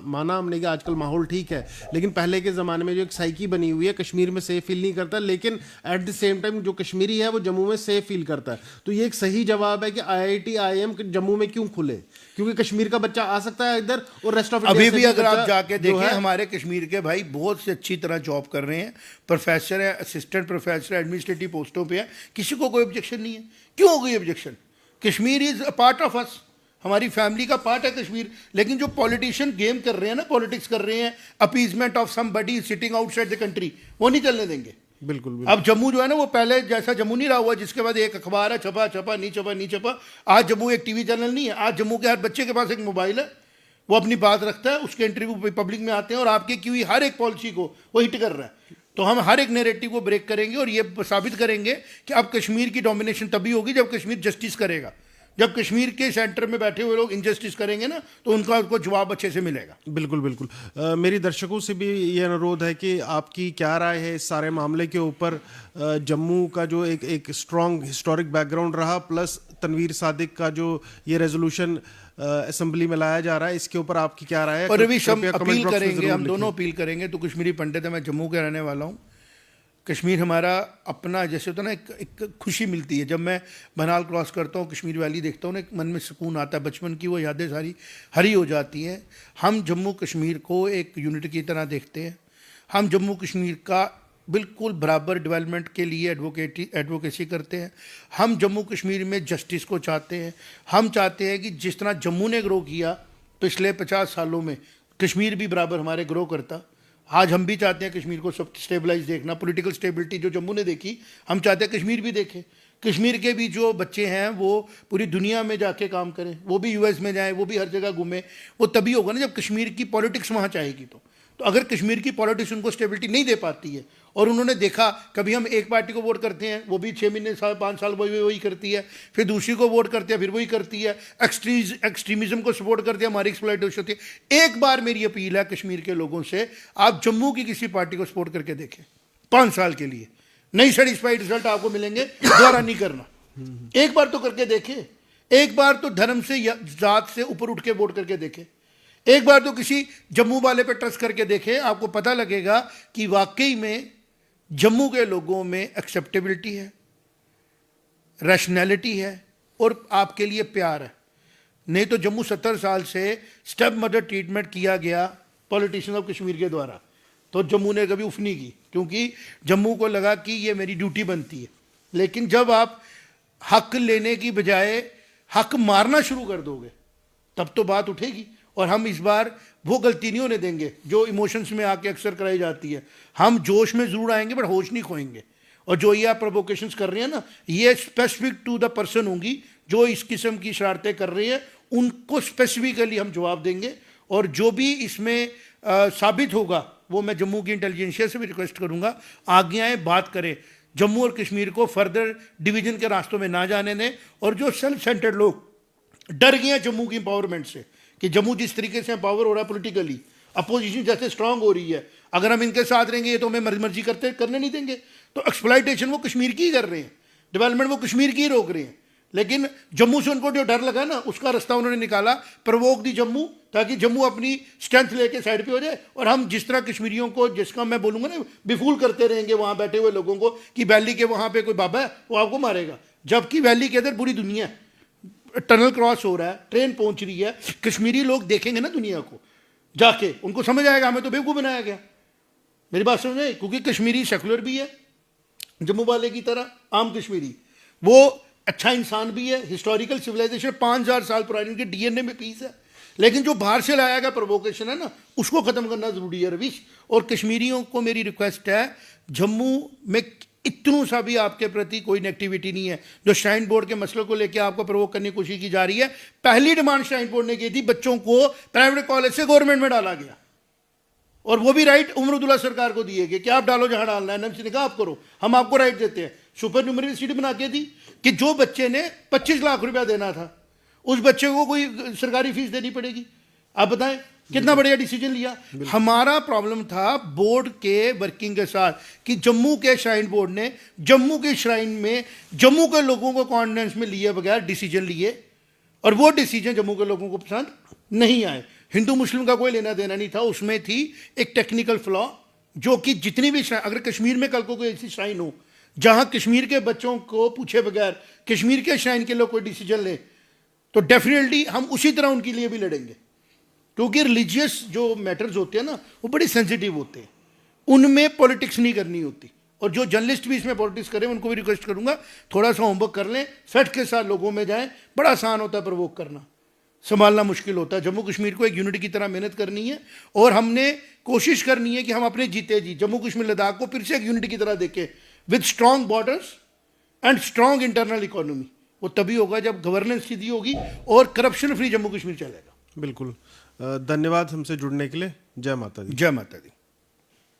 माना हमने कि आजकल माहौल ठीक है, लेकिन पहले के ज़माने में जो एक साइकी बनी हुई है, कश्मीर में सेफ फील नहीं करता, लेकिन एट द सेम टाइम जो कश्मीरी है वो जम्मू में सेफ फील करता है। तो ये एक सही जवाब है कि IIT IIM जम्मू में क्यों खुले। क्योंकि कश्मीर का बच्चा आ सकता है इधर और रेस्ट ऑफ अभी भी अगर आप जाके देखें हमारे कश्मीर के भाई बहुत से अच्छी तरह जॉब कर रहे हैं, प्रोफेसर है, असिस्टेंट प्रोफेसर, एडमिनिस्ट्रेटिव पोस्टों पे है, किसी को कोई ऑब्जेक्शन नहीं है। क्यों हो गई objection? Kashmir is a part of us, हमारी फैमिली का पार्ट है कश्मीर। लेकिन जो पॉलिटिशियन गेम कर रहे हैं ना, पॉलिटिक्स कर रहे हैं, appeasement of somebody sitting outside the country, वो नहीं चलने देंगे। बिल्कुल। अब जम्मू जो है ना, वो पहले जैसा जम्मू नहीं रहा हुआ जिसके बाद एक अखबार है, छपा छपा नहीं छपा नहीं छपा। आज जम्मू एक टीवी चैनल नहीं है, आज जम्मू के हर बच्चे के पास एक मोबाइल है, वो अपनी बात रखता है, उसके इंटरव्यू पब्लिक में आते हैं और आपके की हुई हर एक पॉलिसी को वो हिट कर रहा है। तो हम हर एक नैरेटिव को ब्रेक करेंगे और ये साबित करेंगे कि अब कश्मीर की डोमिनेशन तभी होगी जब कश्मीर जस्टिस करेगा। जब कश्मीर के सेंटर में बैठे हुए लोग इनजस्टिस करेंगे ना, तो उनको जवाब अच्छे से मिलेगा। बिल्कुल बिल्कुल। मेरी दर्शकों से भी ये अनुरोध है कि आपकी क्या राय है इस सारे मामले के ऊपर। जम्मू का जो एक स्ट्रॉन्ग हिस्टोरिक बैकग्राउंड रहा, प्लस तनवीर सादिक का जो ये रेजोल्यूशन असेंबली में लाया जा रहा है, इसके ऊपर आपकी क्या राय है? और अभी हम अपील करेंगे, हम दोनों अपील करेंगे। तो कश्मीरी पंडित है, मैं जम्मू का रहने वाला हूँ। कश्मीर हमारा अपना, जैसे होता है ना, एक खुशी मिलती है जब मैं बनाल क्रॉस करता हूँ, कश्मीर वैली देखता हूँ ना, एक मन में सुकून आता है, बचपन की वो यादें सारी हरी हो जाती हैं। हम जम्मू कश्मीर को एक यूनिट की तरह देखते हैं। हम जम्मू कश्मीर का बिल्कुल बराबर डेवलपमेंट के लिए एडवोकेसी करते हैं। हम जम्मू कश्मीर में जस्टिस को चाहते हैं। हम चाहते हैं कि जिस तरह जम्मू ने ग्रो किया पिछले 50 सालों में, कश्मीर भी बराबर हमारे ग्रो करता। आज हम भी चाहते हैं कश्मीर को सब स्टेबलाइज देखना, पॉलिटिकल स्टेबिलिटी जो जम्मू ने देखी, हम चाहते हैं कश्मीर भी देखे। कश्मीर के भी जो बच्चे हैं वो पूरी दुनिया में जाके काम करें, वो भी यूएस में जाएं, वो भी हर जगह घूमें। वो तभी होगा ना जब कश्मीर की पॉलिटिक्स वहाँ चाहेगी। तो अगर कश्मीर की पॉलिटिक्स उनको स्टेबिलिटी नहीं दे पाती है, और उन्होंने देखा कभी हम एक पार्टी को वोट करते हैं, वो भी 6 महीने 5 साल वही करती है, फिर दूसरी को वोट करते हैं, फिर वही करती है, एक्सट्रीमिज्म को सपोर्ट करते हैं, हमारी एक्सप्लॉइटेशन होती है। एक बार मेरी अपील है कश्मीर के लोगों से, आप जम्मू की किसी पार्टी को सपोर्ट करके देखें 5 साल के लिए, नहीं सेटिस्फाइड रिजल्ट आपको मिलेंगे, दोबारा नहीं करना। एक बार तो करके देखें, एक बार तो धर्म से या जात से ऊपर उठ के वोट करके देखें, एक बार तो किसी जम्मू वाले पे ट्रस्ट करके देखें। आपको पता लगेगा कि वाकई में जम्मू के लोगों में एक्सेप्टेबिलिटी है, रैशनैलिटी है और आपके लिए प्यार है। नहीं तो जम्मू 70 साल से स्टेप मदर ट्रीटमेंट किया गया पॉलिटिशियन ऑफ कश्मीर के द्वारा, तो जम्मू ने कभी उफ नहीं की, क्योंकि जम्मू को लगा कि ये मेरी ड्यूटी बनती है। लेकिन जब आप हक लेने की बजाय हक मारना शुरू कर दोगे, तब तो बात उठेगी। और हम इस बार वो गलती नहीं होने देंगे जो इमोशंस में आके अक्सर कराई जाती है। हम जोश में ज़रूर आएंगे बट होश नहीं खोएंगे। और जो ये आप प्रोवोकेशंस कर रहे हैं ना, ये स्पेसिफिक टू द पर्सन होंगी जो इस किस्म की शरारतें कर रही है, उनको स्पेसिफिकली हम जवाब देंगे। और जो भी इसमें साबित होगा वो मैं जम्मू की इंटेलिजेंसिया से भी रिक्वेस्ट करूँगा, आगे आए, बात करें, जम्मू और कश्मीर को फर्दर डिवीजन के रास्तों में ना जाने दें। और जो सेल्फ सेंटर्ड लोग डर गए हैं जम्मू की एम्पावरमेंट से, कि जम्मू जिस तरीके से एम्पावर हो रहा है पॉलिटिकली, अपोजिशन जैसे स्ट्रांग हो रही है, अगर हम इनके साथ रहेंगे ये तो हमें मर्जी करने नहीं देंगे। तो एक्सप्लॉइटेशन वो कश्मीर की ही कर रहे हैं, डेवलपमेंट वो कश्मीर की ही रोक रहे हैं। लेकिन जम्मू से उनको जो डर लगा ना, उसका रास्ता उन्होंने निकाला, प्रवोक दी जम्मू, ताकि जम्मू अपनी स्ट्रेंथ लेके साइड पे हो जाए। और हम जिस तरह कश्मीरियों को, जिसका मैं बोलूँगा ना, बेफूल करते रहेंगे वहाँ बैठे हुए लोगों को कि वैली के वहाँ पे कोई बाबा है वो आपको मारेगा, जबकि वैली के अंदर पूरी दुनिया है, टनल क्रॉस हो रहा है, ट्रेन पहुंच रही है। कश्मीरी लोग देखेंगे ना दुनिया को जाके, उनको समझ आएगा हमें तो बेवकूफ़ बनाया गया। मेरी बात समझ में, क्योंकि कश्मीरी सेकुलर भी है जम्मू वाले की तरह, आम कश्मीरी वो अच्छा इंसान भी है, हिस्टोरिकल सिविलाइजेशन 5000 साल पुरानी, उनके डीएनए में पीस है। लेकिन जो बाहर से लाया गया प्रोवोकेशन है ना, उसको ख़त्म करना ज़रूरी है रवीश। और कश्मीरियों को मेरी रिक्वेस्ट है, जम्मू में इतनू सा भी आपके प्रति कोई नेगेटिविटी नहीं है। जो श्राइन बोर्ड के मसलों को लेकर आपको प्रोवोक करने की कोशिश की जा रही है, पहली डिमांड श्राइन बोर्ड ने की थी, बच्चों को प्राइवेट कॉलेज से गवर्नमेंट में डाला गया, और वो भी राइट उमर अब्दुल्ला सरकार को दिए गए कि आप डालो जहां डालना है, एनएमसी ने कहा आप करो, हम आपको राइट देते हैं। सुपर न्यूमररी सीट बना के दी कि जो बच्चे ने 25 लाख रुपया देना था, उस बच्चे को कोई सरकारी फीस देनी पड़ेगी। आप बताएं कितना बढ़िया डिसीजन लिया। हमारा प्रॉब्लम था बोर्ड के वर्किंग के साथ कि जम्मू के श्राइन बोर्ड ने जम्मू के श्राइन में जम्मू के लोगों को कॉन्फिडेंस में लिए बगैर डिसीजन लिए, और वो डिसीजन जम्मू के लोगों को पसंद नहीं आए। हिंदू मुस्लिम का कोई लेना देना नहीं था, उसमें थी एक टेक्निकल फ्लॉ, जो कि जितनी भी अगर कश्मीर में कल को कोई ऐसी श्राइन हो जहां कश्मीर के बच्चों को पूछे बगैर कश्मीर के श्राइन के लोग कोई डिसीजन ले, तो डेफिनेटली हम उसी तरह उनके लिए भी लड़ेंगे, क्योंकि रिलीजियस जो मैटर्स होते हैं ना वो बड़े सेंसिटिव होते हैं, उनमें पॉलिटिक्स नहीं करनी होती। और जो जर्नलिस्ट भी इसमें पॉलिटिक्स करें उनको भी रिक्वेस्ट करूंगा थोड़ा सा होमवर्क कर लें, फैक्ट के साथ लोगों में जाएं। बड़ा आसान होता है प्रोवोक करना, संभालना मुश्किल होता है। जम्मू कश्मीर को एक यूनिटी की तरह मेहनत करनी है और हमने कोशिश करनी है कि हम अपने जीते जी जम्मू कश्मीर लद्दाख को फिर से एक यूनिटी की तरह देखें, with strong borders and strong internal economy. वो तभी होगा जब गवर्नेंस सीधी होगी और करप्शन फ्री जम्मू कश्मीर चलेगा। बिल्कुल। धन्यवाद हमसे जुड़ने के लिए। जय माता दी। जय माता दी।